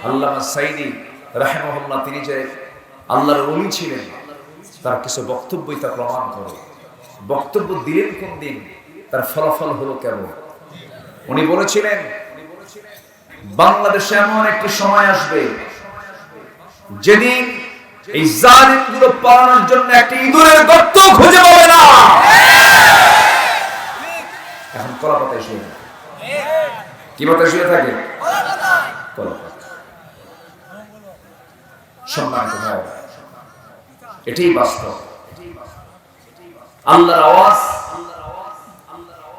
আল্লামা সাইদি রাহিমাহুল্লাহ তিনি যে আল্লাহর ওলি ছিলেন তার কিছু বক্তব্যই তা প্রমাণ করে। বক্তব্য দিলেন কোন দিন, তার ফলাফল হলো কেমন। উনি বলেছিলেন বাংলাদেশে এমন একটি সময় আসবে যেদিন এই জালিমগুলো পালানোর জন্য একটি ইঁদুরের গর্ত খুঁজে পাবে না। এখন কলা পাতায় শুয়ে থাকে। কি পাতায় শুয়ে থাকে? কলা পাতা। সম্মানিত ভাই, এটাই বাস্তব। আল্লাহর আওয়াজ,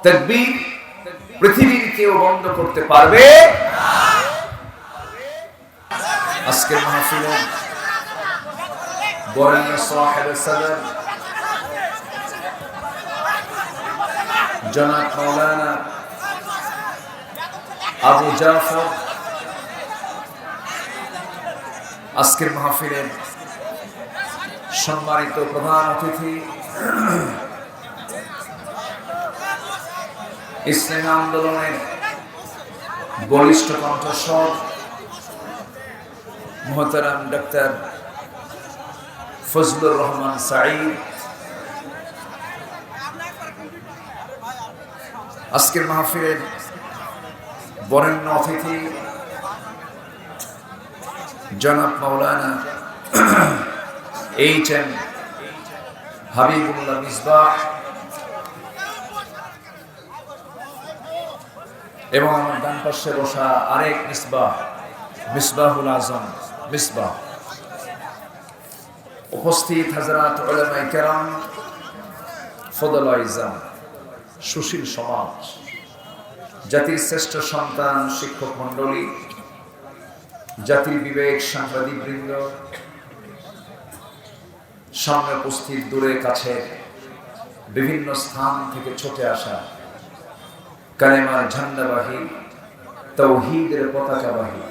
তাকবীর পৃথিবীর কেউ বন্ধ করতে পারবে না। আজকের মাহফিলে বরেণ্য সাহেব সাদর জনাব মাওলানা আবু জাফর, আজকের মাহফিলের সম্মানিত প্রধান অতিথি, ইসলামী আন্দোলনের বলিষ্ঠ কণ্ঠস্বর মুহতারাম ডক্টর ফজলুর রহমান সাঈদ, আজকের মাহফিলের বরেণ্য অতিথি জনাব মাওলানা এইচ.এম. হাবিবুল্লাহ মিসবাহ এবং আমার ডান পাশে বসা আরেক মিসবাহ, মিসবাহুল আজম মিসবাহ, উপস্থিত হযরত উলামায়ে কেরাম, ফদলায়ে ইজাম, সুশীল সমাজ, জাতির শ্রেষ্ঠ সন্তান, শিক্ষক মণ্ডলী, জাতির বিবেক, সাংবাদিক বৃন্দ, সামনে উপস্থিত, দূরে কাছে বিভিন্ন স্থান থেকে ছুটে আসা কালেমার ঝান্ডাবাহী, তাওহীদের পতাকাবাহী,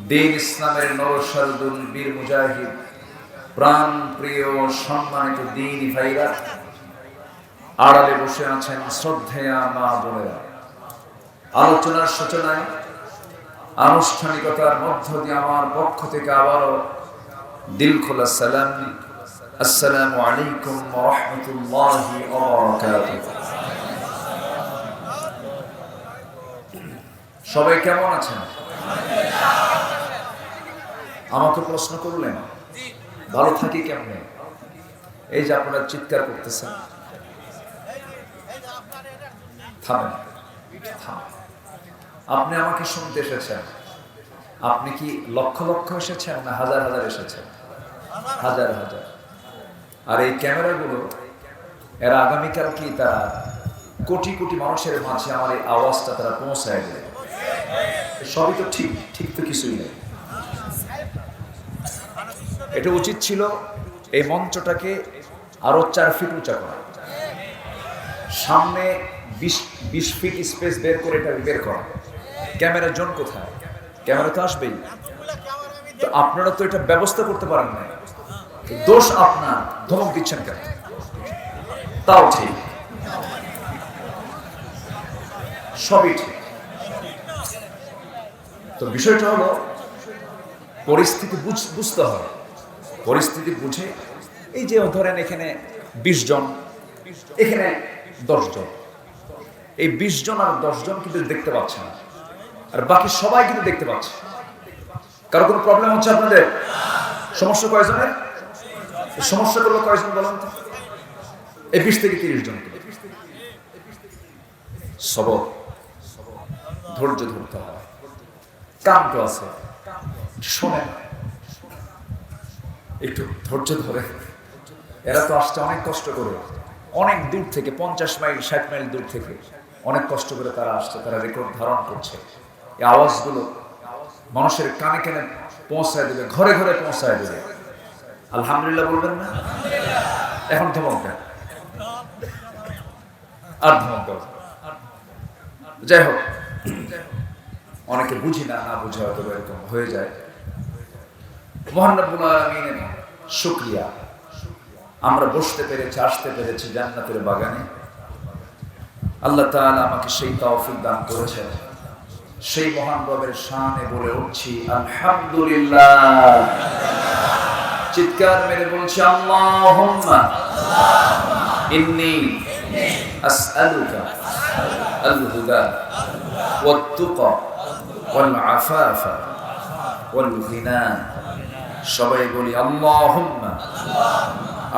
দ্বীন ইসলামের নরসরদুল বীর মুজাহিদ, প্রাণ প্রিয় সম্মানিত দ্বীনি ভাইরা, আড়ালে বসে আছেন শ্রদ্ধেয়া মা বোনেরা, আলোচনার সূচনায় আনুষ্ঠানিকতার মধ্য দিয়ে আমার পক্ষ থেকে আবারও দিল খোলা সালাম, আসসালামু আলাইকুম ওয়া রাহমাতুল্লাহি ওয়া বারাকাতুহু। সবাই কেমন আছেন? আমাকে প্রশ্ন করলেন ভালো থাকি কেমনে? এই যে আপনারা চিৎকার করতেছেন, থামেন, থামেন। আপনি আমাকে শুনতে এসেছেন, আপনি কি লক্ষ লক্ষ এসেছেন না হাজার হাজার এসেছেন? হাজার হাজার। আর এই ক্যামেরাগুলো এরা আগামীকাল কি তারা কোটি কোটি মানুষের মাঝে আমার এই আওয়াজটা তারা পৌঁছায় দেবে। সবই তো ঠিক, ঠিক তো কিছুই নেই। এটা উচিত ছিল এই মঞ্চটাকে আরো 4 ফিট উঁচা করা, সামনে 20 ফিট স্পেস বের করে এটা বের করা। ক্যামেরা জোন কোথায়? ক্যামেরা তো আসবেই। তো আপনারা তো এটা ব্যবস্থা করতে পারেন না, দোষ আপনার। ধমক দিচ্ছেন কেন? তাও ঠিক, সবই ঠিক। তো বিষয়টা হলো পরিস্থিতি বুঝতে হবে। পরিস্থিতি বুঝে, এই যে ধরেন এখানে 20 জন, এখানে 10 জন, এই 20 জন আর 10 জন কিন্তু দেখতে পাচ্ছে না, আর বাকি সবাই কিন্তু দেখতে পাচ্ছে। কারো কোনো প্রবলেম হচ্ছে আপনাদের? সমস্যা কয়জনের? সমস্যা করলো কয়জন বলেন তো? এই 20 থেকে 30 জন। সবর, ধৈর্য ধরতে হয়। কাম তো আছে, শোনেন, একটু ধৈর্য ধরে। এরা তো আসছে অনেক কষ্ট করে, অনেক দূর থেকে, 50 মাইল 60 মাইল দূর থেকে অনেক কষ্ট করে তারা আসছে। তারা রেকর্ড ধারণ করছে। এই আওয়াজগুলো মানুষের কানে কানে পৌঁছায় দেবে, ঘরে ঘরে পৌঁছায় দেবে। আলহামদুলিল্লাহ বলবেন না? এখন ধমক দেন, আর ধমক দেন। যাই হোক, অনেকে বুঝি না, না বুঝে হয়তো এরকম হয়ে যায়। মহান রব্বুল আলামিনের শুকরিয়া, আমরা বসতে পেরেছি, আসতে পেরেছি জান্নাতের বাগানে। আল্লাহ তাআলা আমাকে সেই তৌফিক দান করেছেন, সেই মহান রবের শানে বলে উঠছি আলহামদুলিল্লাহ। চিৎকার মেরে বলছি আল্লাহুম্মা ইন্নী আসআলুকা আল হুদা ওয়াত তুকা ওয়াল আফাফা ওয়াল গিনা। সবাই বলি আল্লাহুম্মা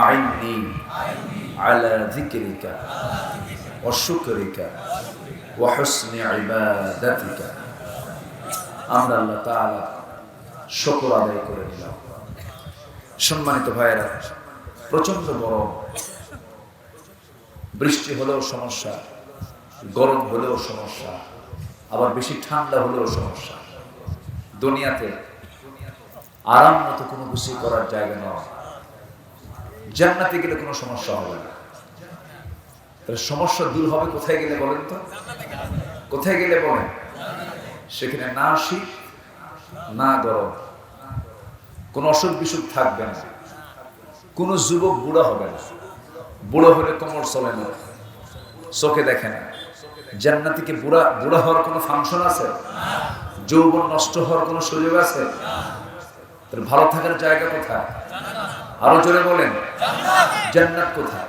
আইন্নি আলা যিকরিকা ওয়া শুকরিকা ওয়া হুসনি ইবাদাতিকা। আমরা আল্লাহ তাআলা শুকর আদায় করে নিলাম। সম্মানিত ভাইয়েরা, প্রচন্ড গরম, বৃষ্টি হলেও সমস্যা, গরম হলেও সমস্যা, আবার বেশি ঠান্ডা হলেও সমস্যা। দুনিয়াতে আরাম মতো কোনো কিছু করার জায়গা নয়। জান্নাতে গেলে কোনো সমস্যা হবে না। তাহলে সমস্যা দূর হবে কোথায় গেলে বলেন তো? কোথায় গেলে বলেন? সেখানে না শীত না গরম, কোনো অসুখ বিসুখ থাকবে না, কোনো যুবক বুড়া হবে না। বুড়ো হলে কোমর চলে না, চোখে দেখে না। জান্নাতে কি বুড়া হওয়ার কোনো ফাংশন আছে? যৌবন নষ্ট হওয়ার কোনো সুযোগ আছে? তাহলে ভালো থাকার জায়গা কোথায়? আরো জোরে বলেন, জান্নাত কোথায়?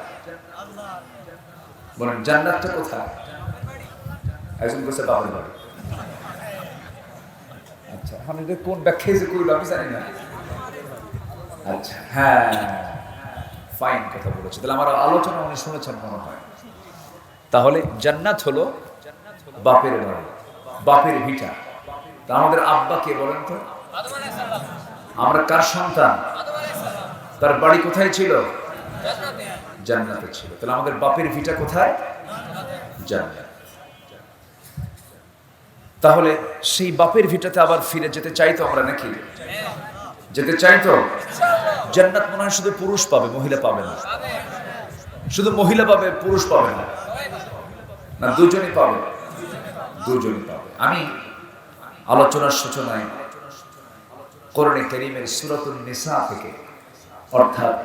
বলেন জান্নাতটা কোথায়? একজন বলছে বাবার বাড়ি। আচ্ছা, আমি কোন ব্যাখ্যা যে কইল আমি জানি না। আচ্ছা, হ্যাঁ, ফাইন কথা বলেছে। তাহলে আমার আলোচনা উনি শুনেছেন মনে হয়। তাহলে জান্নাত হলো বাপের বাড়ি, বাপের ভিটা। তা আমাদের আব্বা কে বলেন তো? আমরা কার সন্তান? তার বাড়ি কোথায় ছিল? জান্নাতে ছিল। তাহলে আমাদের বাপের ভিটা কোথায়? জান্নাত। তাহলে সেই বাপের ভিটাতে আবার ফিরে যেতে চাই তো আমরা, নাকি? যেতে চাই তো? জান্নাত মনে হয় শুধু পুরুষ পাবে, মহিলা পাবে না। শুধু মহিলা পাবে, পুরুষ পাবে না, না দুজনই পাবে? দুজনই পাবে। আমি আলোচনার সূচনায় কোরআনে কারীমের সূরাতুন নিসা থেকে, অর্থাৎ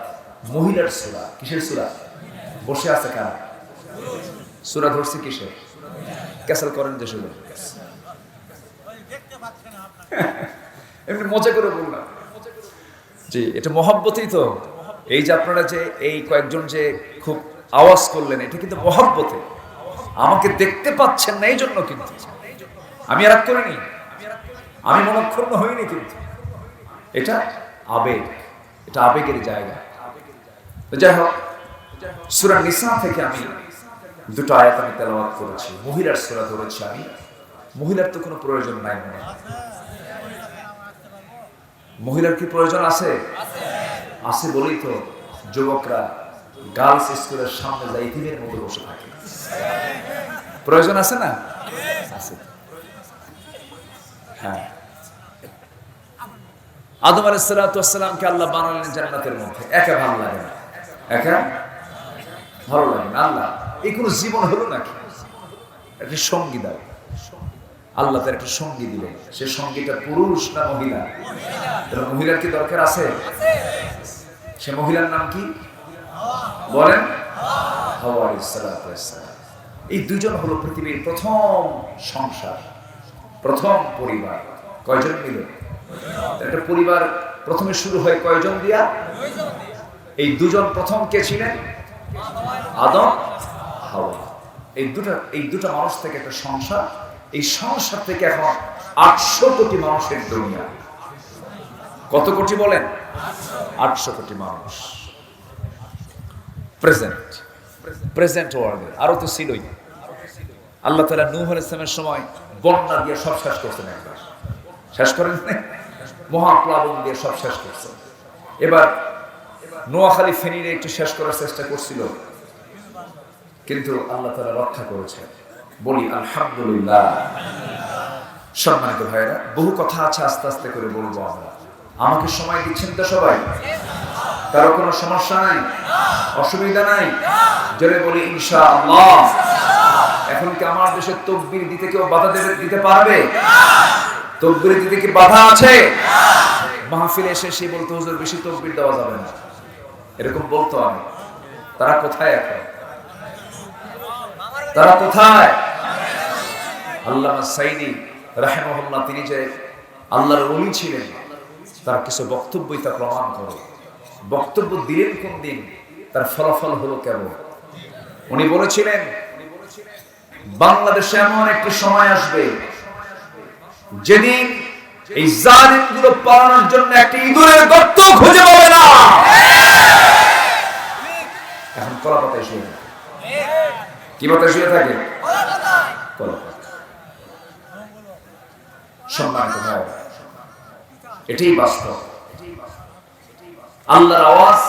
মহিলার সূরা। কিসের সূরা? বসে আছে কারা? সূরা ধরছে কিসের? ক্যাসেল করেন যে শুধু এমনি মজা করে বললাম জি, এটা মহব্বতেই তো। এই যে আপনারা যে এই কয়েকজন যে খুব আওয়াজ করলেন, এটা কিন্তু মহব্বতে। আমাকে দেখতে পাচ্ছেন না এই জন্য, কিন্তু আমি রাগ করিনি, আমি মনক্ষুণ্ণ হইনি, কিন্তু এটা আবেগ, এটা আবেগের জায়গা। যাই হোক, সূরা নিসা থেকে আমি দুটো আয়াত আমি তেলাওয়াত করেছি। মহিলার সূরা ধরেছি আমি। মহিলার তো কোনো প্রয়োজন নাই মনে হয়। মহিলার কি প্রয়োজন আছে? আছে বলেই তো যুবকরা গার্লস স্কুলের সামনে যাই ইতিমের মতো বসে থাকে। প্রয়োজন আছে না? আছে। হ্যাঁ, আদম আলাইহিস সালাতু ওয়াস সালামকে আল্লাহ বানালেন জান্নাতের মধ্যে। একা ভালো লাগে না, একা ভালো লাগে না। আল্লাহ এই কোনো জীবন হলো নাকি? একটা সঙ্গী দাও। আল্লাহ তার একটা সঙ্গী দিলেন। সে সঙ্গীটা পুরুষ না মহিলা? মহিলার কি দরকার আছে? সে মহিলার নাম কি বলেন? হাওয়া আলাইহিস সালাতু ওয়াস সালাম। এই দুজন হলো পৃথিবীর প্রথম সংসার, প্রথম পরিবার। কয়জন মিলে একটা পরিবার প্রথমে শুরু হয়? কয়জন দিয়া? এই দুজন প্রথম কে ছিলেন? আদম, হাওয়া। এই দুটো মানুষ থেকে একটা সংসার। এই সংসার থেকে এখন 800 কোটি মানুষের দুনিয়া। কত কোটি বলেন? 800 কোটি মানুষ প্রেজেন্ট ওয়ার্ল্ডে। আরো তো ছিলই। আল্লাহ তাআলা নূহ আলাইহিস সালামের সময় বন্যা দিয়ে সব শেষ করছেন। একবার শেষ করেন না? মহাপ্লাবন দিয়ে সব শেষ করছেন। এবার নোয়াখালী ফেনীরে একটু শেষ করার চেষ্টা করছিল, কিন্তু আল্লাহ তাআলা রক্ষা করেছেন। বলি আলহামদুলিল্লাহ। সম্মানিত ভাইরা, বহু কথা আছে, আস্তে আস্তে করে বলবো আমরা। আমাকে সময় দিচ্ছেন তো সবাই? কারো কোনো সমস্যা নাই, অসুবিধা নাই? জোরে বলি ইনশাআল্লাহ। এখন কি আমার দেশে তাকবীর দিতে কেউ বাধা দিতে পারবে? তাকবীর দিতে কি বাধা আছে? মাহফিলে এসে সে বলতো হুজুর বেশি তাকবীর দেওয়া যাবে না, এরকম বলতো। আমি তারা কোথায় এখন? তারা কোথায়? আল্লামা সাইদি রাহিমাহুল্লাহ, তিনি যে আল্লাহর ওলি ছিলেন তার কিছু বক্তব্যই তা প্রমাণ করে। বক্তব্য দিলেন কোন দিন, তার ফলাফল হলো কেমন। উনি বলেছিলেন, বাংলাদেশে এমন একটি সময় আসবে যেদিন এই জালিমগুলো পালানোর জন্য একটি ইঁদুরের গর্ত খুঁজে পাবে না। এখন কলা পাতায় শুয়ে থাকে। কি পাতায় শুয়ে থাকে? কলা পাতা। সম্মানিত ভাই, এটাই বাস্তব। আল্লাহর আওয়াজ,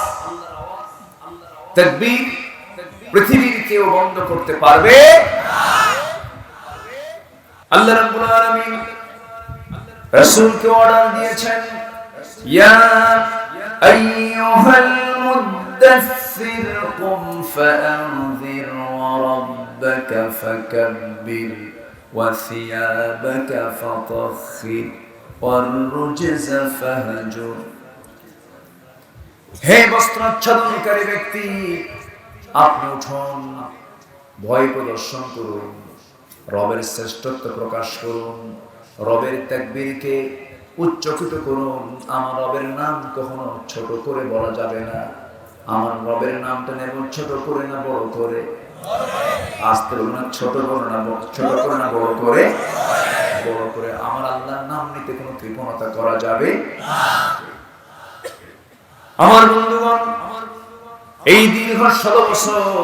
তাকবীর পৃথিবীর কেউ বন্ধ করতে পারবে না। আল্লাহ রাব্বুল আলামিন রাসূলকে অর্ডার দিয়েছেন, ইয়া আইয়ুহাল মুদাথথির কুম ফাআনযির ওয়া রাব্বাকা ফাকাব্বির ওয়া সিয়াবাকা ফাতাহহির ওয়ার রুজজা ফাহজুর। হে বস্ত্রাচ্ছাদনকারী ব্যক্তি, আপনি উঠুন, ভয় প্রদর্শন করুন, রবের শ্রেষ্ঠত্ব প্রকাশ করুন, রবের তাকবীরকে উচ্চকিত করুন। আমার রবের নাম কখনো ছোট করে বলা যাবে না। আমার রবের নামটা নেব ছোট করে না বড় করে? আস্তে বলুন না, ছোট করে না, ছোট করে না বড় করে? বড় করে। আমার আল্লাহর নাম নিতে কোনো কৃপণতা করা যাবে না। আমার বন্ধুগণ, এই দীর্ঘ 16 বছর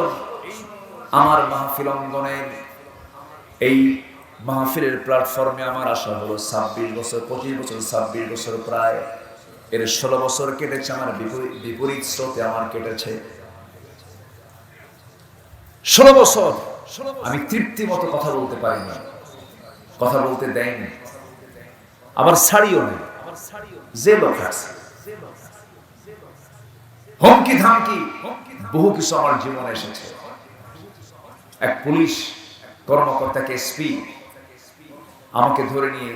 আমার মাহফিল অঙ্গনের এই মাহফিলের প্ল্যাটফর্মে আমার আশা হলো 26 বছর, 25 বছর, 26 বছর প্রায়। এর 16 বছর কেটেছে আমার বিপরীত স্রোতে আমার কেটেছে 16 বছর। আমি তৃপ্তি মতো কথা বলতে পারি না, কথা বলতে দেয়নি, আবার ছাড়িও নেই। যে লোক আছে হুমকি ধামকি বহু কিছু আমার জীবনে এসেছে। এক পুলিশ কর্মকর্তাকে এসপি আমাকে ধরে নিয়ে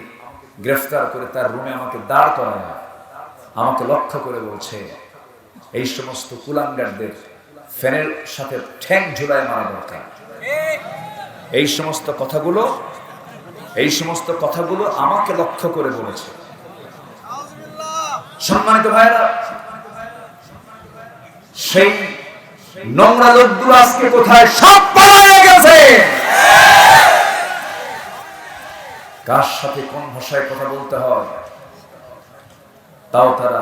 গ্রেফতার করে তার রুমে আমাকে দাঁড় করায়, আমাকে লক্ষ্য করে বলছে, এই সমস্ত কুলাঙ্গারদের ফ্যানের সাথে ঠ্যাং ঝুলায় মারা দরকার। এই সমস্ত কথাগুলো আমাকে লক্ষ্য করে বলেছে। সম্মানিত ভাইরা, সেই নোংরা লোকগুলো আজকে কোথায়? সব পালিয়ে গেছে। কার সাথে কোন ভাষায় কথা বলতে হয় তাও তারা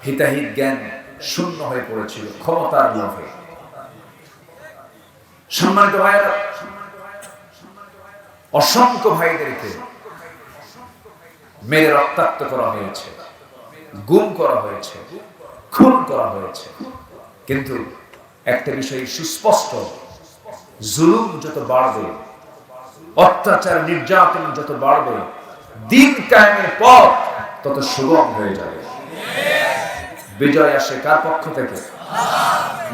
হিতাহিত জ্ঞান শূন্য হয়ে পড়েছিল ক্ষমতার লোভে। সম্মানিত ভাইরা, অসংখ্য ভাইদেরকে মেরে রক্তাক্ত করা হয়েছে, গুম করা হয়েছে, খুন করা হয়েছে। কিন্তু একটা বিষয় সুস্পষ্ট, জুলুম যত বাড়বে, অত্যাচার নির্যাতন যত বাড়বে, দিন কায়েমের পথ তত সুগম হয়ে যাবে। বিজয় আসে কার পক্ষ থেকে?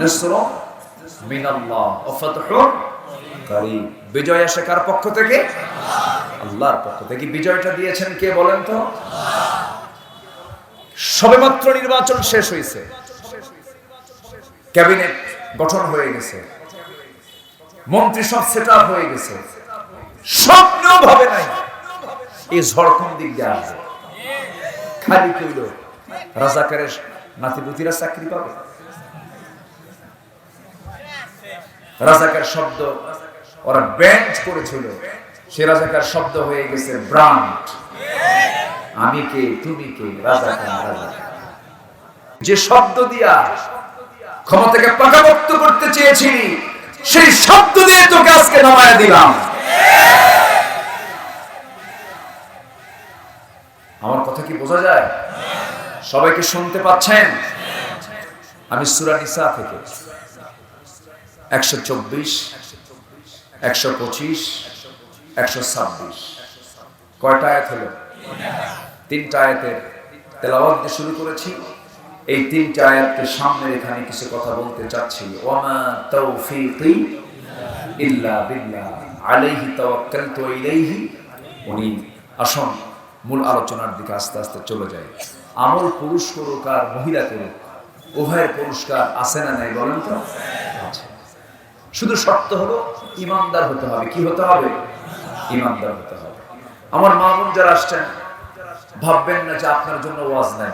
নাসরুন মিনাল্লাহ ওয়া ফাতহুন কারীব। বিজয় আসে কার পক্ষ থেকে? আল্লাহর পক্ষ থেকে। বিজয়টা দিয়েছেন কে বলেন তো? সবেমাত্র নির্বাচন শেষ হয়েছে, ক্যাবিনেট গঠন হয়ে গেছে, মন্ত্রী সব সেট আপ হয়ে গেছে। স্বপ্নেও ভাবে নাই এই ঝড় কোন দিক দিয়ে আসবে। খালি কইল রাজাকারের নাতিপুতিরা চাকরি পাবে। রাজাকার শব্দ ওরা ব্যান্ড করেছিল, সে রাজাকার শব্দ হয়ে গেছে ব্রান্ড। আমি কে, তুমি কে? রাজাকার। রাজাকার যে শব্দ দিয়া ক্ষমতাকে পাকাপোক্ত করতে চেয়েছিলি, সেই শব্দ দিয়ে তোকে আজকে নামায়া দিলাম। আমার কথা কি বোঝা যায়? সবাইকে শুনতে পাচ্ছেন? আমি সূরা নিসা থেকে 124, 125, 126 কয়টা আয়াত হলো? 3টা আয়াতের তেলাওয়াত দিয়ে শুরু করেছি। এই 3টা আয়াতকে সামনে এখানে কিছু কথা বলতে চাচ্ছি। ওয়ামা তাওফীকি ইল্লা বিল্লাহ আলাইহি তাওয়াক্কালতু ওয়া ইলাইহি উনীব। আসুন মূল আলোচনার দিকে আস্তে আস্তে চলে যাই। আমল পুরুষ করুক আর মহিলা করুক, উভয়ের পুরস্কার আছে না নাই বলেন তো? আছে। শুধু শর্ত হলো ইমানদার হতে হবে। কি হতে হবে? ইমানদার হতে হবে। আমার মা বোন যারা আসছেন, ভাববেন না যে আপনার জন্য ওয়াজ নাই।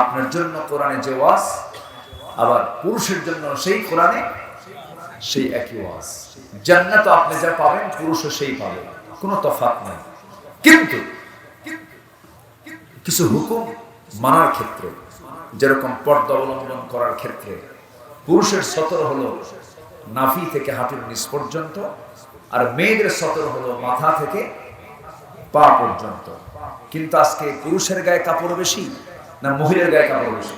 আপনার জন্য কোরআনে যে ওয়াজ, আবার পুরুষের জন্য সেই কোরআনে সেই একই ওয়াজ। জান্নাত আপনি যা পাবেন পুরুষও সেই পাবে, কোনো তফাৎ নাই। কিন্তু কিছু হুকুম মানার ক্ষেত্রে, যেরকম পর্দা অবলম্বন করার ক্ষেত্রে পুরুষের সতর হলো নাভি থেকে হাঁটুর নিচ পর্যন্ত, আর মেয়েদের সতর হলো মাথা থেকে পা পর্যন্ত। কিন্তু আজকে পুরুষের গায়ে কাপড় বেশি না মহিলার গায়ে কাপড় বেশি?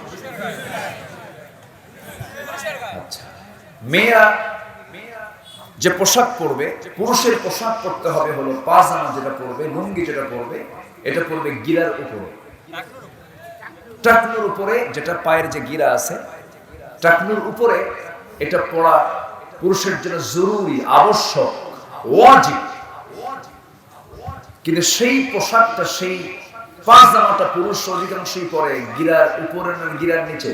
আচ্ছা, মেয়েরা যে পোশাক পরবে, পুরুষের পোশাক পরতে হবে হলো পাজামা যেটা পরবে, লুঙ্গি যেটা পরবে, এটা পরবে গিরার উপরে, টাকনুর উপরে, যেটা পায়ের যে গিরা আছে টাকনুর উপরে, এটা পরা পুরুষের জন্য জরুরি, আবশ্যক, ওয়াজিব। কিন্তু সেই পোশাকটা, সেই পাজামাটা পুরুষ অধিকাংশই পরে গিরার উপরে না গিরার নিচে?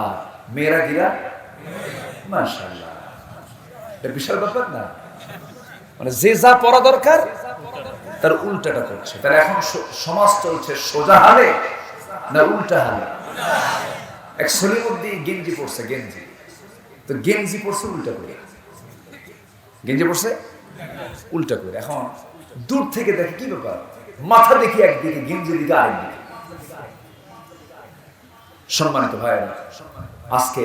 আর মেয়েরা গিরা, মাশাআল্লাহ, এটা বিশাল ব্যাপার না? মানে যে যা পরা দরকার তার উল্টাটা করছে। তাহলে এখন সমাজ চলছে সোজা হালে না উল্টা হালে? এক সলিমুদ্দিন গেঞ্জি পড়ছে, গেঞ্জি তো গেঞ্জি পড়ছে উল্টা করে, গেঞ্জি পড়ছে উল্টা করে। এখন দূর থেকে দেখে কি ব্যাপার, মাথা দেখি একদিকে, গেঞ্জি দিকে আরেকদিকে। সম্মানিত ভাইরা, আজকে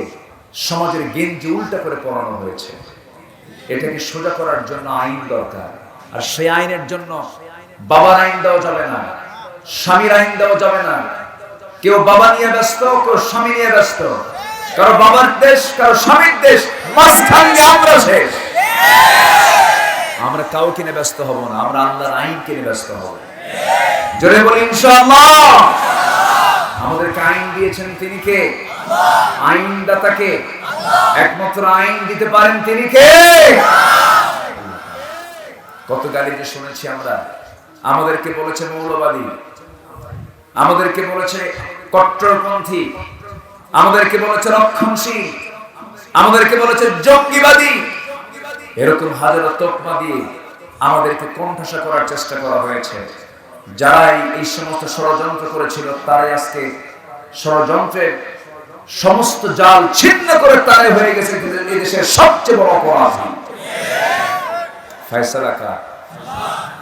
সমাজের গেঞ্জি উল্টা করে পড়ানো হয়েছে। এটাকে সোজা করার জন্য আইন দরকার, আর সেই আইনের জন্য বাবার আইন দেওয়া যাবে না, স্বামীর আইন দেওয়া যাবে না। কেউ বাবা নিয়ে ব্যস্ত, কেউ স্বামী নিয়ে ব্যস্ত, কারো বাবার দেশ, কারো স্বামীর দেশ, মাঝখানে আমরা শেষ। আমরা কাউকে নিয়ে ব্যস্ত হব না, আমরা আল্লাহর আইনকে নিয়ে ব্যস্ত হব। জোরে বলি ইনশাআল্লাহ। আমাদেরকে আইন দিয়েছেন তিনি কে? আইনদাতা কে? একমাত্র আইন দিতে পারেন তিনি কে? কত গালি যে শুনেছি আমরা। আমাদেরকে বলেছে মৌলবাদী, আমাদেরকে বলেছে কট্টরপন্থী, আমাদেরকে বলেছে রক্ষণশীল, আমাদেরকে বলেছে জঙ্গিবাদী। এরকম হাজারো তকমা দিয়ে আমাদেরকে কোণঠাসা করার চেষ্টা করা হয়েছে। যারাই এই সমস্ত ষড়যন্ত্র করেছিল, তারাই আজকে ষড়যন্ত্রের সমস্ত জাল ছিন্ন করে তারাই হয়ে গেছে এই দেশের সবচেয়ে বড় অপরাধী। ফয়সালা কার?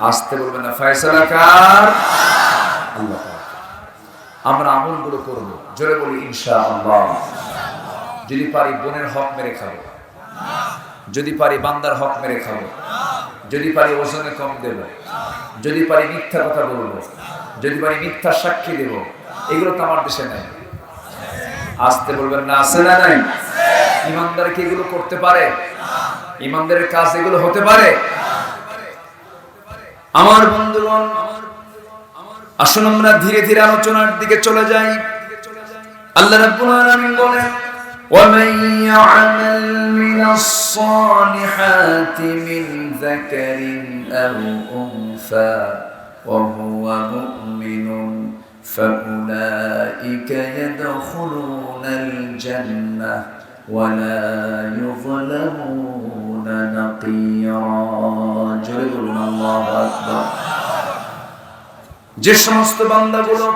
আসতে বলবেন না, ফয়সালা কার? আল্লাহ। আমরা আমলগুলো করব, জোরে বলি ইনশাআল্লাহ। যদি পারি বোনের হক মেরে খাবো, যদি পারি বান্দার হক মেরে খাবো, যদি পারি ওজনে কম দেব, যদি পারি মিথ্যা কথা বলবো, যদি পারি মিথ্যা সাক্ষী দেব। এগুলো তো আমার দেশে নাই। আসতে বলবেন না, আছে না নাই? ইমানদার কি এগুলো করতে পারে? ইমানদারের কাজ এগুলো হতে পারে? আমার বন্ধুগণ, আসুন আমরা ধীরে ধীরে আলোচনার দিকে চলে যাই। আল্লাহ রাব্বুল আলামিন বলেন, وَمَن يَعْمَلْ مِنَ الصَّالِحَاتِ مِنْ ذَكَرٍ أَوْ أُنثَىٰ وَهُوَ مُؤْمِنٌ فَأُولَٰئِكَ يَدْخُلُونَ الْجَنَّةَ وَلَا يُظْلَمُونَ نَقِيرًا। জোরে বলুন আল্লাহু আকবার। যে সমস্ত বান্দাগুলো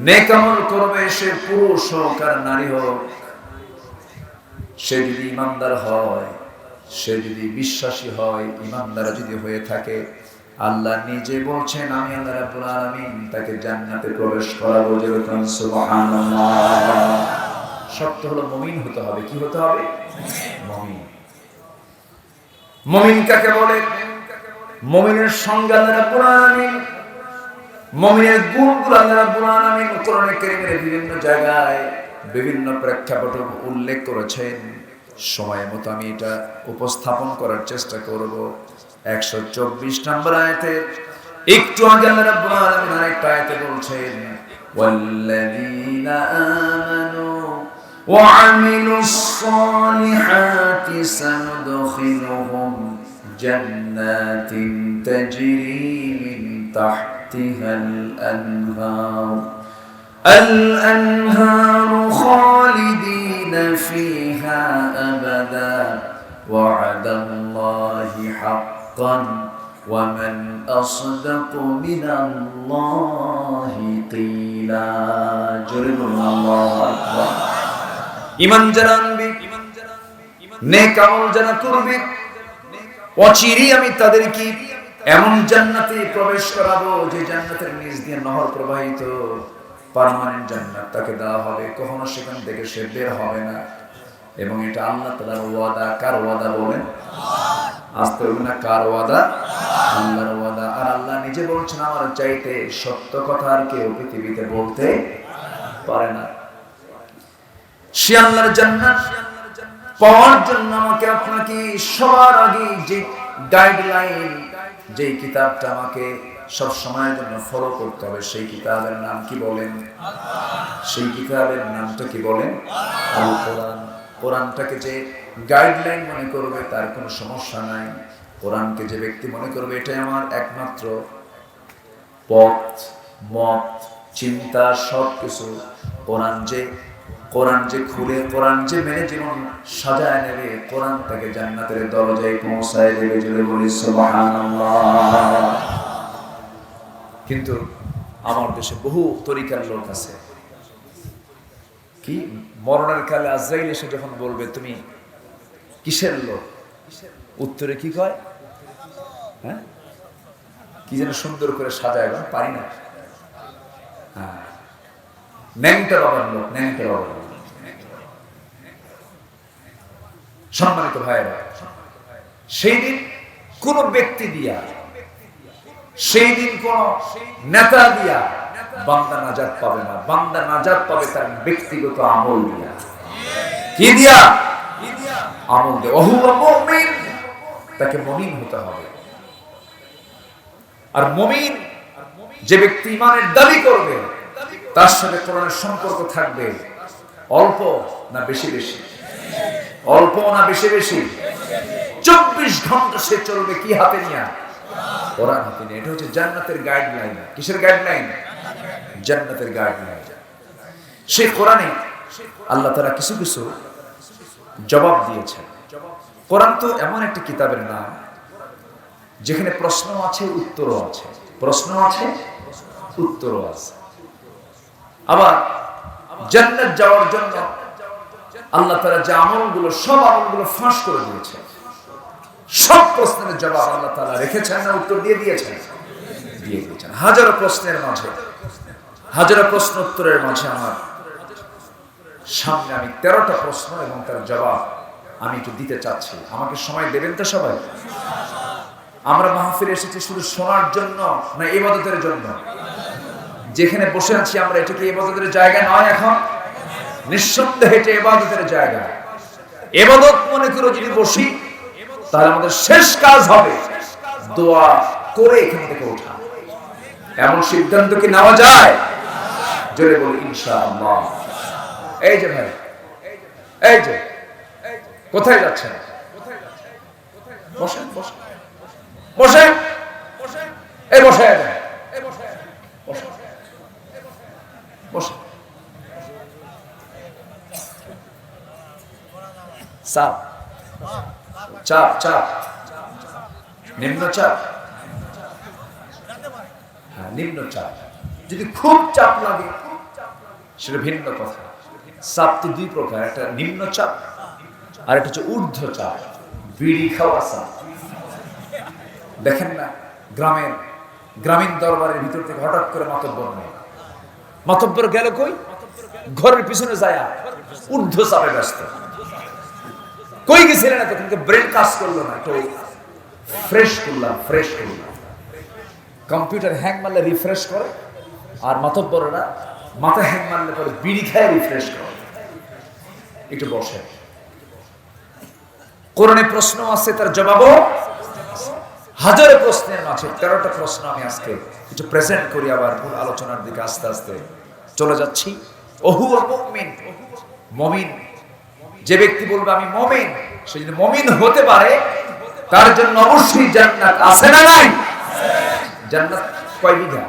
নেক আমল করবে, সে পুরুষ হোক আর নারী হোক, সে যদি ইমানদার হয়, সে যদি বিশ্বাসী হয়, ইমানদার যদি হয়ে থাকে, আল্লাহ নিজে বলছেন আমি আল্লাহ রাব্বুল আলামিন তাকে জান্নাতে প্রবেশ করাবো। যেরকম সুবহানাল্লাহ। শর্ত হলো মুমিন হতে হবে। কি হতে হবে? মুমিন। মুমিন কাকে বলে? মুমিনের সংজ্ঞা আল্লাহ রাব্বুল আলামিন, মুমিনের গুণগুলো আল্লাহ রাব্বুল আলামিন কোরআনে কারীমের বিভিন্ন জায়গায় বিভিন্ন প্রেক্ষাপটে উল্লেখ করেছেন। সময় মতো আমি এটা উপস্থাপন করার চেষ্টা করব। 124 নম্বর আয়াতে একটু আগে আল্লাহ রাব্বুল আলামিন আরেকটা আয়াতে বলছেন, ওয়াল্লাযীনা আমানু ওয়া আমিলুস সালিহাতি সানুদখিলুহুম জান্নাতিন তাজরি মিন তাহতিহাল الأنهار خالدين فيها أبدا وعد الله حقا ومن أصدق من الله قيلا جرب الله أكبر ইমান যারা আনবে নেক আমল যারা করবে অচিরেই আমি তাদেরকে এমন জান্নাতে প্রবেশ করাবো যে জান্নাতের নিচ দিয়ে নহর প্রবাহিত পার্মানেন্ট জান্নাত তাকে দেওয়া হবে, কখনো সেখান থেকে সে বের হবে না। এবং এটা আল্লাহ তাআলার ওয়াদা। কার ওয়াদা বলেন? আস্তে বলবেন না, কার ওয়াদা? আল্লাহর ওয়াদা। আর আল্লাহ নিজে বলছেন আমার চাইতে সত্য কথা আর কেউ পৃথিবীতে বলতে পারে না। সে আল্লাহর জান্নাত পাওয়ার জন্য আমাকে আপনাকে সবার আগে যে গাইডলাইন, যে কিতাবটা আমাকে সব সময়ের জন্য ফলো করতে হবে, সেই কিতাবের নাম কি বলেন? সেই কিতাবের নামটা কি বলেন? আল কোরআন। কোরআনটাকে যে গাইডলাইন মনে করবে তার কোনো সমস্যা নাই। কোরআনকে যে ব্যক্তি মনে করবে এটাই আমার একমাত্র পথ, মত, চিন্তা, সব কিছু, কোরআন যে খুলে, কোরআন যে মেনে জীবন সাজায় নেবে, কোরআন তাকে জান্নাতের দরজায় পৌঁছায় দেবে। জোরে বলি সুবহানাল্লাহ। কিন্তু আমার দেশে বহু তরিকার লোক আছে, কি মরণের কালে আজরাইল এসে যখন বলবে তুমি কিসের লোক, উত্তরে কি কয়? হ্যাঁ, কি যেন সুন্দর করে সাজায়, পারি না। হ্যাঁ, ন্যাংটা বাবার লোক, ন্যাংটা বাবার লোক। সম্মানিত ভাইয়েরা, সেই দিন কোন ব্যক্তি দিয়া, সেই দিন কোন নেতা দিয়া বান্দা নাজাত পাবে না। বান্দা নাজাত পাবে তার ব্যক্তিগত আমল দিয়া। কি দিয়া? আমল দিয়া। ওহুয়া মুমিন, তাকে মুমিন হতে হবে। আর মুমিন যে ব্যক্তি ঈমানের দাবি করবে তার সাথে কোরআনের সম্পর্ক থাকবে অল্প না বেশি বেশি? অল্প না বেশি বেশি? 24 ঘন্টা সে চলবে কি হাতে নিয়ে? কোরআন হাতে নিয়ে। এটা হচ্ছে জান্নাতের গাইডলাইন। কিসের গাইডলাইন? জান্নাতের গাইডলাইন। সেই কোরআনে আল্লাহ তাআলা কিছু কিছু জবাব দিয়েছেন। কোরআন তো এমন একটা কিতাবের নাম যেখানে প্রশ্ন আছে, উত্তরও আছে। প্রশ্ন আছে, উত্তরও আছে। আবার জান্নাত যাওয়ার জন্য আল্লাহ তাআলা যে আমলগুলো, সব আমলগুলো ফাঁস করে দিয়েছেন। সব প্রশ্নের জবাব আল্লাহ তাআলা রেখেছেন না উত্তর দিয়ে দিয়েছেন? দিয়ে দিয়েছেন। হাজারো প্রশ্নের মাঝে, হাজারো প্রশ্ন উত্তরের মাঝে আমার সামনে আমি 13টা প্রশ্ন এবং তার জবাব আমি একটু দিতে চাচ্ছি। আমাকে সময় দেবেন তো সবাই? আমরা মাহফিলে এসেছি শুধু শোনার জন্য না ইবাদতের জন্য? যেখানে বসে আছি আমরা, এটা কি ইবাদতের জায়গা নয়? এখন নিঃসন্দেহে এটা ইবাদতের জায়গা। ইবাদত মনে করে যদি বসি তাহলে আমাদের শেষ কাজ হবে দোয়া করে এখান থেকে ওঠা। এমন সিদ্ধান্ত কি নেওয়া যায়? জোরে বলি ইনশাআল্লাহ। এই যে ভাই, এই যে কোথায় যাচ্ছেন? বসেন বসেন বসেন, এই বসে যান, বসেন বসেন। চাপ চাপ চাপ, নিম্ন চাপ। হ্যাঁ, নিম্ন চাপ। যদি খুব চাপ লাগে সেটা ভিন্ন কথা। চাপ তো দুই প্রকার, একটা নিম্ন চাপ আর একটা হচ্ছে ঊর্ধ্ব চাপ, বিড়ি খাওয়া চাপ। দেখেন না গ্রামীণ দরবারের ভিতর থেকে হঠাৎ করে মাতব্বর নেই, মাতব্বর গেল কই? ঘরের পিছনে যায় ঊর্ধ্ব চাপে ব্যস্ত। কই গেছিলেন? এতক্ষণকে ব্রেন কাজ করলো না, একটু ফ্রেশ করলাম। কম্পিউটার হ্যাং মারলে রিফ্রেশ করে, আর মাতব্বররা মাথা হ্যাং মারলে পরে বিড়ি খায় রিফ্রেশ করে। একটু বসে। কোরআনে প্রশ্ন আছে, তার জবাবও হাজারো প্রশ্নের মাঝে 13টা প্রশ্ন আমি আজকে কিছু প্রেজেন্ট করি। আবার মূল আলোচনার দিকে আস্তে আস্তে চলে যাচ্ছি। ওহুয়া মুমিন, মুমিন যে ব্যক্তি বলবে আমি মুমিন, সে যদি মুমিন হতে পারে তার জন্য অবশ্যই জান্নাত আছে না নাই? জান্নাত কয় বিঘা?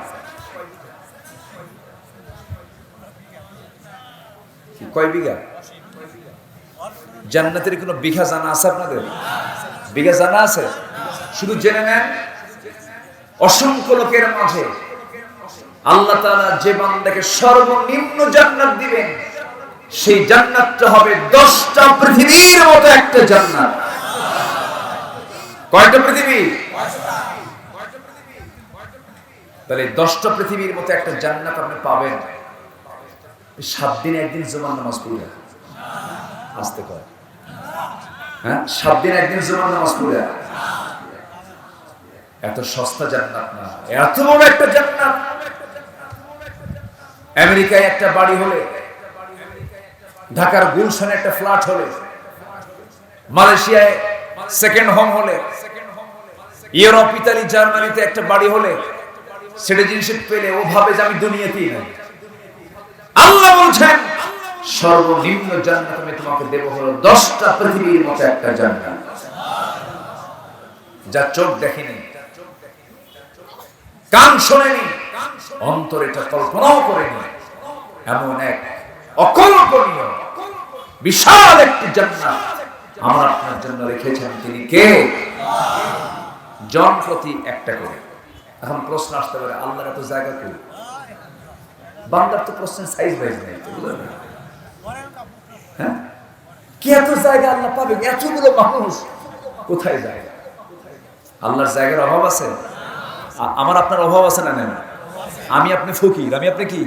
কয় বিঘা? জান্নাতের কোনো বিঘা জানা আছে আপনাদের? বিঘা জানা আছে? শুধু জেনে নেন অসংখ্য লোকের মাঝে আল্লাহ তাআলা যে বান্দাকে সর্বনিম্ন জান্নাত দিবেন, সেই জান্নাতটা হবে 10টা পৃথিবীর মতো একটা জান্নাত। কয়টা পৃথিবী? তাহলে 10টা পৃথিবীর মতো একটা জান্নাত আপনি পাবেন 7 দিনে একদিন জুমার নামাজ পড়ে। আসতে কয়, হ্যাঁ, 7 দিনে একদিন জুমার নামাজ পড়ে। এত সস্তা জান্নাত না, এত বড় একটা জান্নাত। আমেরিকায় একটা বাড়ি হলে, ঢাকার গুলশানে একটা ফ্ল্যাট হলে, মালয়েশিয়ায় সেকেন্ড হোম হলে, ইউরোপ, ইতালি, জার্মানিতে একটা বাড়ি হলে, সিটিজেনশিপ পেলে ও ভাবে যে আমি দুনিয়াতেই নাই। আল্লাহ বলছেন সর্বনিম্ন জান্নাত আমি তোমাকে দেব হলো 10টা পৃথিবীর মতো একটা জান্নাত, যা চোখ দেখেনি, কান শোনেনি, অন্তর এটা কল্পনাও করেনি। এমন এক অকল্পনীয় বিশাল একটি জান্নাত আমার আপনার জন্য রেখেছেন। তিনি কে? জন প্রতি একটা করে। এখন প্রশ্ন আসতে পারে, আল্লাহর এত জায়গা কই? বান্দার তো প্রশ্নের সাইজ বাইজ নেই, বুঝলেন? হ্যাঁ, কি এত জায়গা আল্লাহ পাবে? এতগুলো মানুষ কোথায় যায়? আল্লাহর জায়গার অভাব আছে? আমার আপনার অভাব আছে না? নেই। আমি আপনি ফকির, আমি আপনি কি?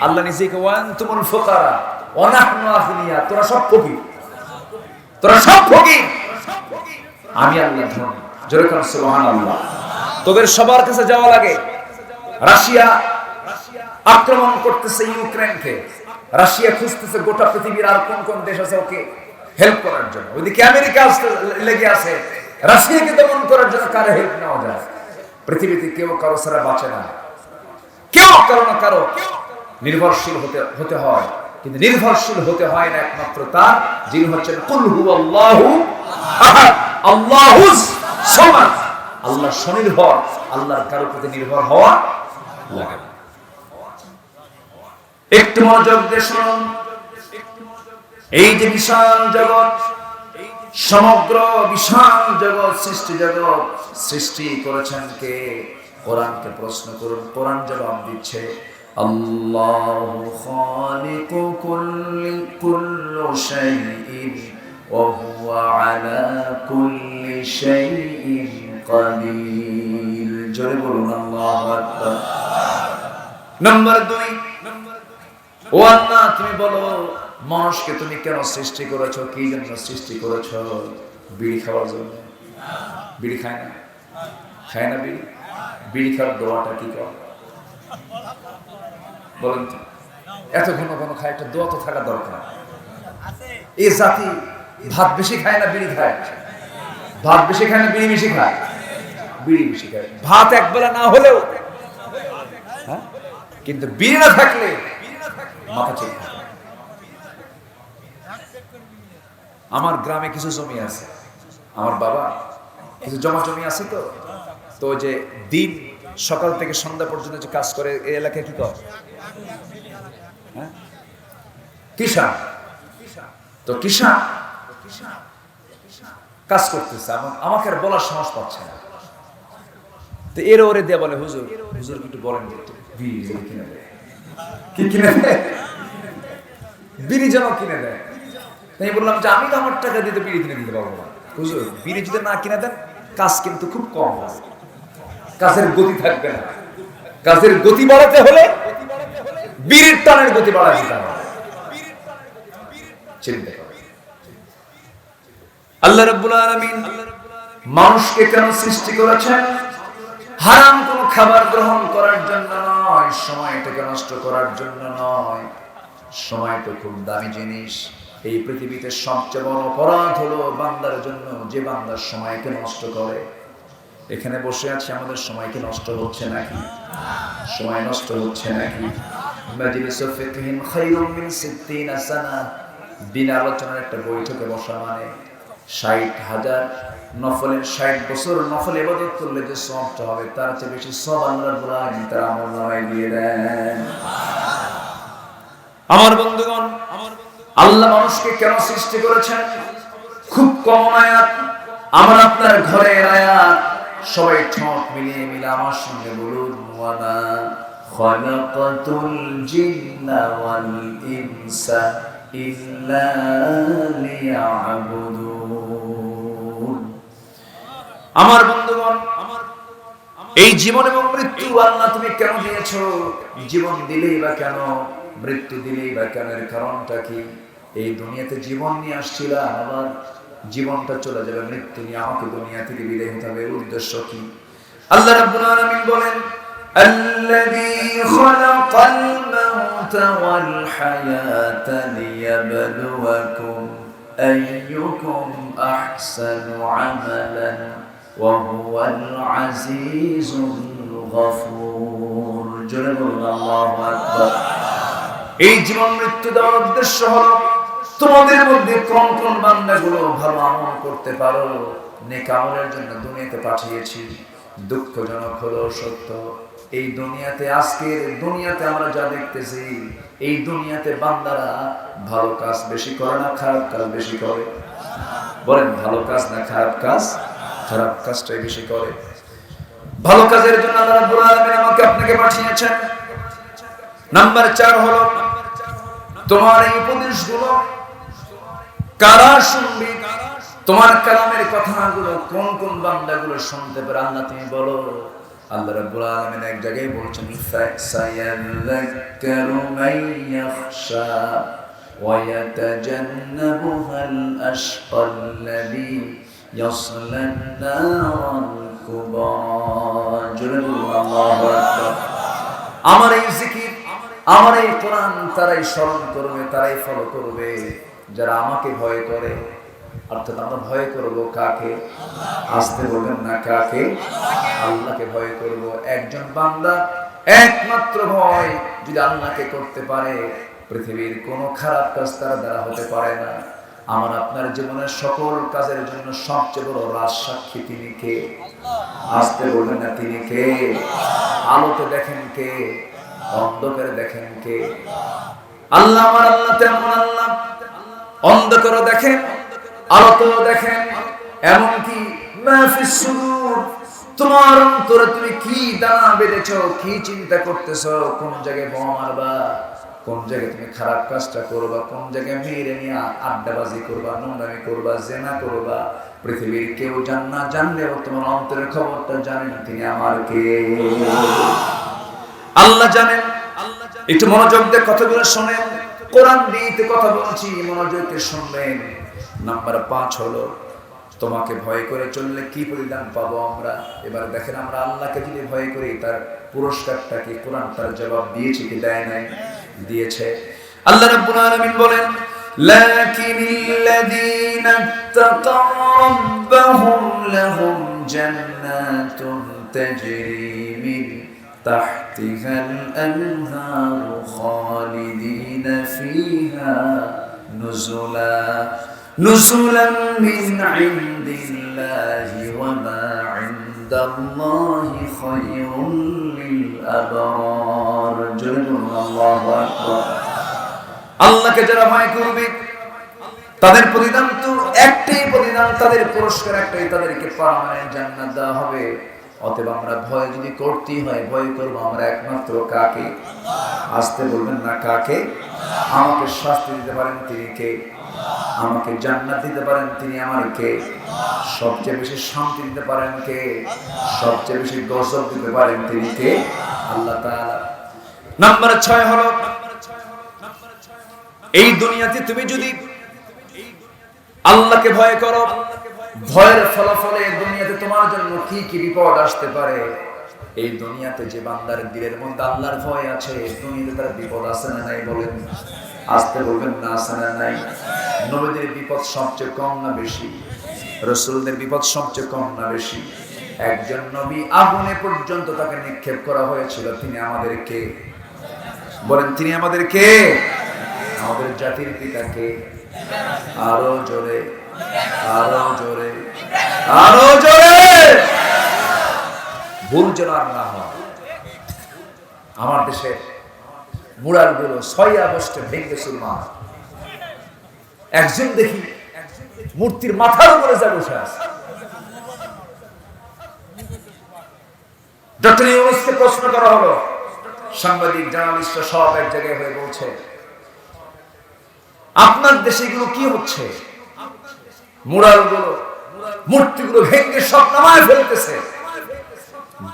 আল্লাহ নিজেকে ওয়ান্তুমুল ফুকারা ওয়া নাহনু আগনিয়া, তোরা সব ফকির, তোরা সব ফকির, আমি আল্লাহ ধনী। জোরে কোন সুবহানাল্লাহ। তোদের সবার কাছে যাওয়া লাগে। রাশিয়া আক্রমণ করতেছে ইউক্রেনকে, রাশিয়া খুঁজতেছে গোটা পৃথিবীর আর কোন কোন দেশ আছে ওকে হেল্প করার জন্য। ওইদিকে আমেরিকা লেগে আছে রাশিয়াকে দমন করার জন্য। কারে হেল্প নেওয়া যায়? পৃথিবীতে কেউ কারো ছাড়া বাঁচে না, কেউ কারো না কারো নির্ভরশীল হতে হয়। কিন্তু নির্ভরশীল হতে হয় না একমাত্র তার যিনি হচ্ছেন কুল হুয়াল্লাহু আহাদ, আল্লাহুস সামাদ। আল্লাহ স্বনির্ভর, আল্লাহর কারো প্রতি নির্ভর হওয়া লাগে না। একটু মনোযোগ দিয়ে শুনুন। এই যে বিশাল জগৎ, সমগ্র বিশাল জগৎ, সৃষ্টি জগৎ সৃষ্টি করেছেন কে? কোরআনকে প্রশ্ন করুন, কোরআন জবাব দিচ্ছে আল্লাহু খালিকু কুল্লি শাইইন ওয়া হুয়া আলা কুল্লি শাইইন কাদির। জোরে বলুন আল্লাহু আকবার। নাম্বার 2, ও আল্লাহ তুমি বলো মানুষকে তুমি কেন সৃষ্টি করেছো? কি জন্য সৃষ্টি করেছো? বিড়ি খাওয়ার জন্য? বিড়ি খায় না? খায় না বিড়ি? বিড়ি খাওয়ার দোয়াটা কি করে বলেন তো? এত ঘন ঘন খায়, একটা দোয়া তো থাকা দরকার। এই জাতি ভাত বেশি খায় না বিড়ি খায়? ভাত বেশি খায় না বিড়ি বেশি খায়? বিড়ি বেশি খায়। ভাত একবেলা না হলেও, হ্যাঁ, কিন্তু বিড়ি না থাকলে মাথা ঠিক থাকে। আমার গ্রামে কিছু জমি আছে, আমার বাবা কিছু জমা জমি আছে, তো যে দিন সকাল থেকে সন্ধ্যা পর্যন্ত যে কাজ করে এই এলাকায় কি কর? হ্যাঁ, কিষান। তো কিষান কাজ করতেছে, আমাকে আর বলার সাহস পাচ্ছে না। তো এর ওরে দিয়ে বলে, হুজুর হুজুর একটু বলেন বিড়ি কিনে দেয়। কি কিনে দেয়? বিড়ি যেন কিনে দেয়। তাই বললাম যে আমি তো আমার টাকা দিতে বিড়ি কিনে দিতে পারবো না হুজুর। বিড়ি যদি না কিনে দেন কাজ কিন্তু খুব কম হবে, কাজের গতি থাকবে না। কাজের গতি বাড়াতে হলে বিড়ির টানের গতি বাড়াতে হবে। চিন্তা করো, আল্লাহ রাব্বুল আলামিন মানুষকে কেন সৃষ্টি করেছেন? হারাম কোন খাবার গ্রহণ করার জন্য নয়, সময়টাকে নষ্ট করার জন্য নয়। সময়টা খুব দামি জিনিস। এই পৃথিবীতে সবচেয়ে বড় অপরাধ হলো বান্দার জন্য যে বান্দার সময়কে নষ্ট করে। এখানে বসে আছি, আমাদের সময়কে নষ্ট হচ্ছে নাকি? সময় নষ্ট হচ্ছে নাকি? মাজলিসু ফিকহিন খায়রুম মিন 60 সানা। দিন আলোচনার একটা বৈঠকে বসা মানে 60,000 নফলের 60 বছর নফল ইবাদত করলে যে সওয়াবটা হবে তার চেয়ে বেশি সওয়াব আল্লাহ রাব্বুল আলামিন তার আমলনামায় দিয়ে দেন। আমার বন্ধুগণ, আল্লাহ মানুষকে কেন সৃষ্টি করেছেন? খুব কম আয়াত, আমার আপনার ঘরের আয়াত, সবাই ঠোঁট মিলিয়ে মিলে আমার সঙ্গে বলুন, ওয়ামা খালাকাতুল জিন্না ওয়াল ইনসা ইল্লা লিয়াবুদুন। আমার বন্ধুগণ, এই জীবন এবং মৃত্যু আল্লাহ তুমি কেন দিয়েছো? জীবন দিলেই বা কেন, মৃত্যু দিলেই বা কেন? এর কারণটা কি? এই দুনিয়াতে জীবন নিয়ে আসছিলাম, আবার জীবনটা চলে যাবে, মৃত্যু নিয়ে আমাকে দুনিয়া থেকে বিদায় হতে হবে। উদ্দেশ্য কি? আল্লাহ রাব্বুল আলামিন বলেন, আল্লাযী খালাকাল মাউতা ওয়াল হায়াতা লিয়াবলুয়াকুম আইয়ুকুম আহসানু আমালান ওয়া হুয়াল আজিজুল গফুর। জোরে বলুন আল্লাহু আকবার। এই জীবন মৃত্যু দেওয়ার উদ্দেশ্য হলো তোমাদের মধ্যে কোন কোন বান্দাগুলো ভালো আমল করতে পারো, নেক আমলের জন্য দুনিয়াতে পাঠিয়েছি। দুঃখজনক হলো সত্য, এই দুনিয়াতে, আজকের দুনিয়াতে আমরা যা দেখতেছি, এই দুনিয়াতে বান্দারা ভালো কাজ বেশি করে না খারাপ কাজ বেশি করে? বলেন, ভালো কাজ না খারাপ কাজ? খারাপ কাজটাই বেশি করে। ভালো কাজের জন্য আল্লাহ রাব্বুল আলামিন আমাকে আপনাকে পাঠিয়েছেন। নাম্বার 4 হলো, তোমার এই উপদেশগুলো কারা শুনবে? তোমার কালামের কথাগুলো কোন কোন বান্দাগুলো শুনতে পারে? আল্লাহ তুমি বলো। আল্লাহ রাব্বুল আলামিন এক জায়গায় বলছেন, সায়াযাক্কারু মান ইয়াখশা ওয়া ইয়াতাজান্নাবুহাল আশকাল্লাযী ইয়াসলান নারাল কুবরা। জোরে বলুন আল্লাহু আকবার। আমার এই জিকির, আমার এই কোরআন তারাই স্মরণ করবে, তারাই ফলো করবে যারা আমাকে ভয় করে। অর্থাৎ আমরা ভয় করব কাকে? আসতে বলবেন না, কাকে? আল্লাহকে ভয় করব। একজন বান্দা একমাত্র ভয় যদি আল্লাহকে করতে পারে, পৃথিবীর কোনো খারাপ কাজ তার দ্বারা হতে পারে না। আমার আপনার জীবনের সকল কাজের জন্য সবচেয়ে বড় রাজসাক্ষী তিনি কে? আসতে বলবেন না, তিনি কে? আলোতে দেখেন কে? অন্ধকারে দেখেন কে? আল্লাহ। আমার আল্লাহ তেমন আল্লাহ, অন্ধকারও দেখেন, আলোতেও দেখেন। এমনকি মাফিস সুদূর, তোমার অন্তরে তুমি কি দানা বেঁধেছো, কি চিন্তা করতেছো, কোন জায়গায় বোমা মারবা, কোন জায়গায় তুমি খারাপ কাজটা করবা, কোন জায়গায় মেয়েরে নিয়ে আড্ডাবাজি করবা, নোংরামি করবা, জেনা করবা, পৃথিবীর কেউ জানলেও তোমার অন্তরের খবরটা জানেন তিনি আমার কে? আল্লাহ জানেন। একটু মনোযোগ দিয়ে কথাগুলো শোনেন। কোরআন দিয়ে কথা বলছি, মনোযোগ দিয়ে শুনবেন। নাম্বার 5 হলো, তোমাকে ভয় করে চললে কি পরিণাম পাবো আমরা? এবার দেখেন, আমরা আল্লাহকে যদি ভয় করি তার পুরস্কারটা কি? কোরআন তার জবাব দিয়েছে কি দেয় নাই? দিয়েছে। আল্লাহ রাব্বুল আলামিন বলেন, লাকিনিল্লাযীনা তাকাউ রাব্বাহুম লাহুম জান্নাতুন তাজরি মিন তাহতিহাল আনহারু খালিদিনা ফিহা নুজুলান মিন ইনদিল্লাহি ওয়া মা ইনদাল্লাহি খায়রুল লিল আবরার। আল্লাহু আকবার। আল্লাহকে যারা ভয় করবে তাদের প্রতিদান তো একটাই প্রতিদান, তাদের পুরস্কার একটাই, তাদেরকে পার্মানেন্ট জান্নাত দেওয়া হবে। অতএব আমরা ভয় যদি করতেই হয়, ভয় করবো আমরা একমাত্র কাকে? আসতে বলবেন না, কাকে? আমাকে শাস্তি দিতে পারেন তিনি কে? আমাকে জান্নাত দিতে পারেন তিনি আমার কে? সবচেয়ে বেশি শান্তি দিতে পারেন কে? সবচেয়ে বেশি গজব দিতে পারেন তিনি কে? আল্লাহ তাআলা। নাম্বার 6 হলো, এই দুনিয়াতে তুমি যদি আল্লাহকে ভয় করো, ভয়ের ফলাফলে দুনিয়াতে তোমার জন্য কি কি বিপদ আসতে পারে? এই দুনিয়াতে যে বান্দার দিলের মধ্যে আল্লাহর ভয় আছে, দুনিয়াতে তার বিপদ আছে না নাই? বলেন, আসতে বলবেন না, আছে না নাই? নবীদের বিপদ সবচেয়ে কম না বেশি? রাসূলদের বিপদ সবচেয়ে কম না বেশি? একজন নবী আগুনে পর্যন্ত তাকে নিক্ষেপ করা হয়েছিল, তিনি আমাদের কে? বলেন, তিনি আমাদের কে? আমাদের জাতির পিতা কে? আরো জোরে, আরো জোরে, আরো জোরে। ভুল যেন আর না হয়। আমার দেশে মুরালগুলো 6 আগস্টে ভেঙে চুরমার। একজন দেখি মূর্তির মাথার উপরে যা বসে আছে, ডক্টর ইউনূসকে প্রশ্ন করা হলো, সাংবাদিক জার্নালিস্টরা সব এক জায়গায় হয়ে বলছে, আপনার দেশে এগুলো কি হচ্ছে? মুরালগুলো, মূর্তিগুলো ভেঙে সব নামায় ফেলতেছে।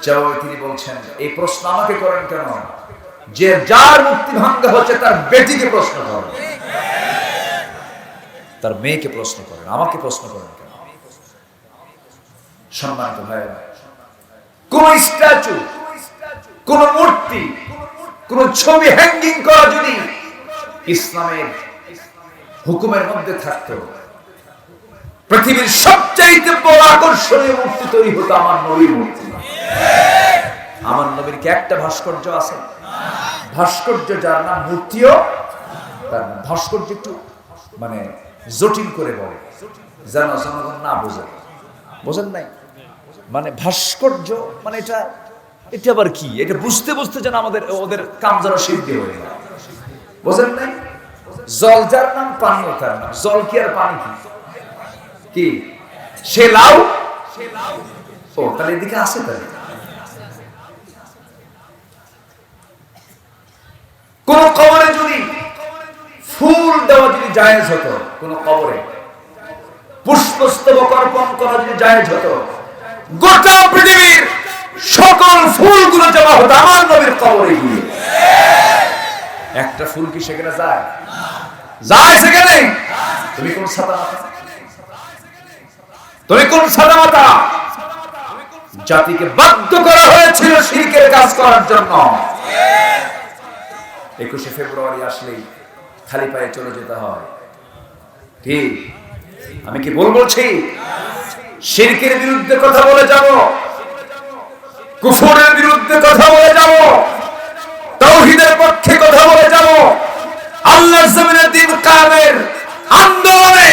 জবাবে তিনি বলছেন, এই প্রশ্ন আমাকে করেন কেন? যে যার মূর্তি ভাঙা হচ্ছে তার বেটিকে প্রশ্ন করেন, তার মেয়েকে প্রশ্ন করেন, আমাকে প্রশ্ন করেন কেন? সম্মানিত ভাইরা, কোন স্ট্যাচু, কোন মূর্তি, কোন ছবি হ্যাঙ্গিং করা যদি ইসলামের হুকুমের মধ্যে থাকতো, পৃথিবীর সবচাইতে বড় আকর্ষণীয় মূর্তি তৈরি হতো আমার নবীর মূর্তি। আমার নবীর কি একটা ভাস্কর্য আছে? ভাস্কর্য যার নাম, মূর্তিও তার নাম। ভাস্কর্য একটু মানে জটিল করে বলে, যেন জনগণ না বোঝে। বোঝেন নাই? মানে ভাস্কর্য মানে এটা আবার কি? এটা বুঝতে বুঝতে যেন ওদের কাম যেন সিদ্ধ হয়ে যায়। বোঝেন নাই? জল যার নাম, পানিও তার নাম। জল কি আর পানি কি? সে লাউ, ও তাহলে এদিকে আছে। তাহলে কোন কবরে যদি ফুল দেওয়া যদি জায়েজ হতো, কোন কবরে পুষ্পস্তবক অর্পণ করা যদি জায়েজ হতো, গোটা পৃথিবীর সকল ফুলগুলো জমা হতো আমার নবীর কবরে গিয়ে। একটা ফুল কি সেখানে যায়? যায় সেখানে? তুমি কোন সাদামাতা? তুমি কোন সাদামাতা? জাতিকে বাধ্য করা হয়েছিল শিরকের কাজ করার জন্য। 21শে ফেব্রুয়ারি আসলেই খালি পায়ে চলে যেতে হয়। কি আমি কি বলছি? শিরকের বিরুদ্ধে কথা বলে যাব, কুফরের বিরুদ্ধে কথা বলে যাব, তাওহীদের পক্ষে কথা বলে যাব, আল্লাহর জমিনের দ্বীন কায়েমের আন্দোলনে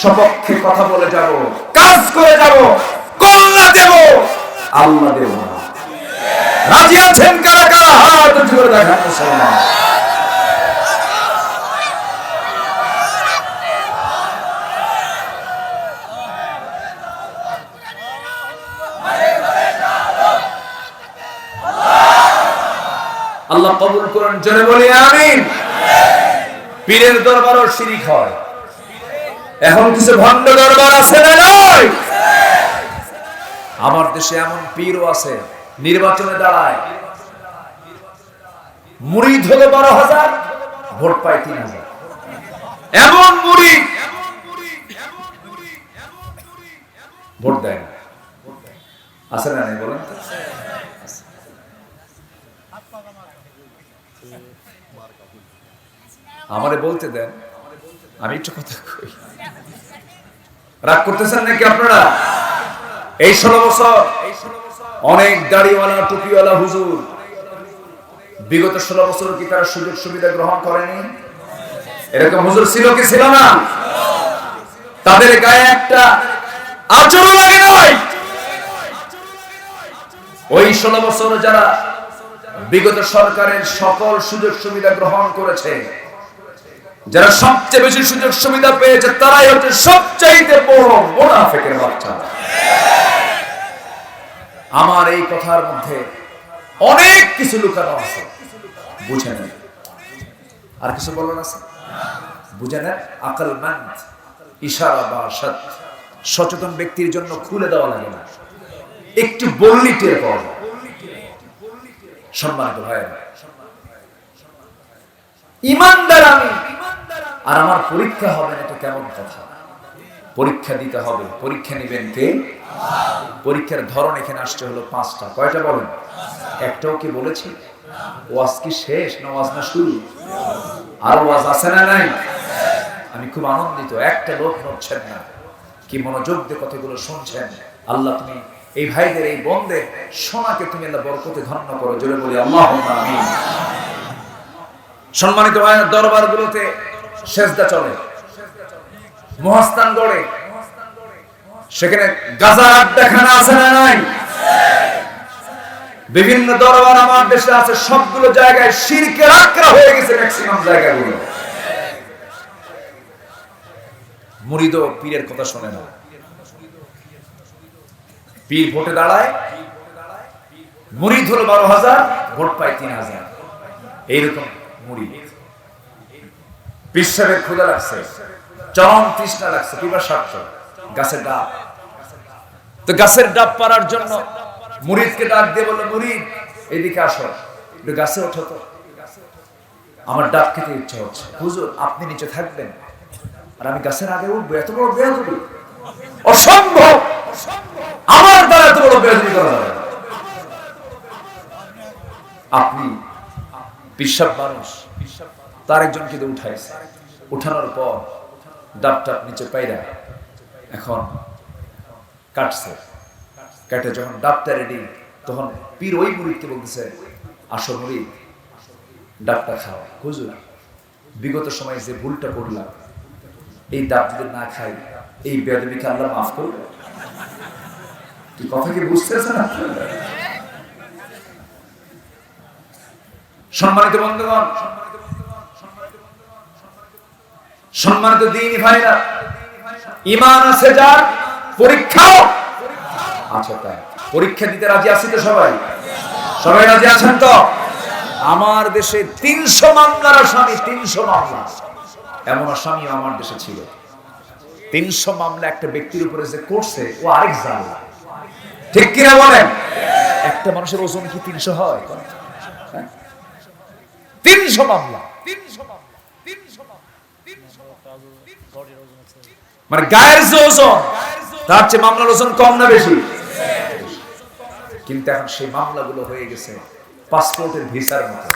সপক্ষে কথা বলে যাব, কাজ করে যাব, কল্যাণ দেব, আল্লাহ দেব। রাজি আছেন কারা কারা? হাত উঁচু করে দেখান মুসলমান। আল্লাহ কবুল করেন, জোরে বলি আমিন। পীরের দরবারও শিরিক হয়। এখন কিছু ভণ্ড দরবার আছে না নয়? আমার দেশে এমন পীরও আছে, নির্বাচনে দাঁড়ায়, মুরিদ হলো 12,000, ভোট পায় 3,000। এমন মুরিদ ভোট দেয় না। আছে না নাই বলেন? আমারে বলতে দেন, আমি একটু কথা কই। রাগ করতেছেন নাকি আপনারা? এই 16 বছর অনেক দাড়িওয়ালা, টুপিওয়ালা হুজুর, বিগত 16 বছর কি তারা সুযোগ সুবিধা গ্রহণ করেনি? এরকম হুজুর ছিল কি ছিল না? তাদের গায়ে একটা আচরণ লাগে নাই? ওই 16 বছর যারা বিগত সরকারের সকল সুযোগ সুবিধা গ্রহণ করেছে, যারা সবচেয়ে বেশি সুযোগ সুবিধা পেয়েছে, তারাই হচ্ছে সবচাইতে বড় মুনাফিকের বাচ্চা। আমার এই কথার মধ্যে অনেক কিছু লুকানো আছে, বুঝে নেন। আর কিছু বলার আছে? বুঝে নেন। আকলমন্দ, ইশারা বা সচেতন ব্যক্তির জন্য খুলে দেওয়া লাগে না, একটু বললি টের পাওয়া যায়। সম্মানিত ভাইয়েরা, ইমানদার আমি, আর আমার পরীক্ষা হবে না, এটা কেমন কথা? পরীক্ষা দিতে হবে। পরীক্ষা নেবেন কে? পরীক্ষার ধরন এখানে আসছে হলো 5টা। কয়টা বলেন? একটাও কি বলেছি? ওয়াজ কি শেষ না ওয়াজ না শুরু? আর ওয়াজ আছে না নাই? আমি খুব আনন্দিত, একটা লোক নড়ছেন না, কি মনোযোগ দিয়ে কথাগুলো শুনছেন। আল্লাহ তুমি এই ভাইদের, এই বোনদের শোনাকে তুমি আল্লাহ বরকতে ধন্য করো, জোরে বলি আল্লাহুম্মা আমিন। সম্মানিত ভাইয়ের, দরবারগুলোতে সেজদা চলে, মহাস্থান গড়ে, সেখানে গাজার আড্ডাখানা আছে না নাই? বিভিন্ন দরবার আমার দেশে আছে, সবগুলো জায়গায় শিরকের আকড়া হয়ে গেছে ম্যাক্সিমাম জায়গাগুলো। মুরিদ পীরের কথা শোনে না। পীর ভোটে দাঁড়ায়, মুরিদ হলো 12,000, ভোট পায় 3,000। এইরকম মুরিদ। পীর সাহেবের ক্ষুধা লাগছে, চরম তৃষ্ণা লাগছে, পিপাসা স্বার্থ, গাছের ডাব। তো গাছের ডাব পাড়ার জন্য মুরিদকে ডাক দিয়ে বললো, মুরিদ এদিকে আসো, একটু গাছে ওঠো তো, আমার ডাব খেতে ইচ্ছা হচ্ছে। হুজুর আপনি নিচে থাকবেন আর আমি গাছের আগে উঠবো? এত বড় বেয়াদবি, অসম্ভব, আমার দ্বারা এত বড় বেয়াদবি করা যাবে না। আপনি পিসাব মানুষ, তার একজনকে উঠাইছে, উঠানোর পর ডাব টাপ নিচে পাইরা এখন কাটছে, কাটে যখন ডাবটা রেডি, তখন পীর ওই মুরিদকে বলতেছে, আসো মুরিদ ডাবটা খাও। হুজুর বিগত সময়ে যে ভুলটা করলাম, এই ডাব যদি না খাই, এই বেয়াদবিকে আল্লাহ মাফ করবে? কি কথা কি বুঝতেছেন আপনারা? সম্মানিত বন্ধুগণ, সম্মানিত দ্বীনি ভাইরা, ঈমান আছে যার, পরীক্ষাও আছে তার। পরীক্ষা দিতে রাজি আছি তো সবাই? সবাই রাজি আছেন তো? আমার দেশে 300 মামলার আসামি, 300 মামলা। এমন আসামিও আমার দেশে ছিল। 300 মামলা একটা ব্যক্তির উপরে যে করছে, ও আরেক জাল। ঠিক কিনা বলেন? একটা মানুষের ওজন কি 300 হয়? 300 মামলা, মানে গায়ের যে ওজন, তার চেয়ে মামলার ওজন কম না বেশি? কিন্তু এখন সেই মামলাগুলো হয়ে গেছে পাসপোর্টের ভিসার মতো।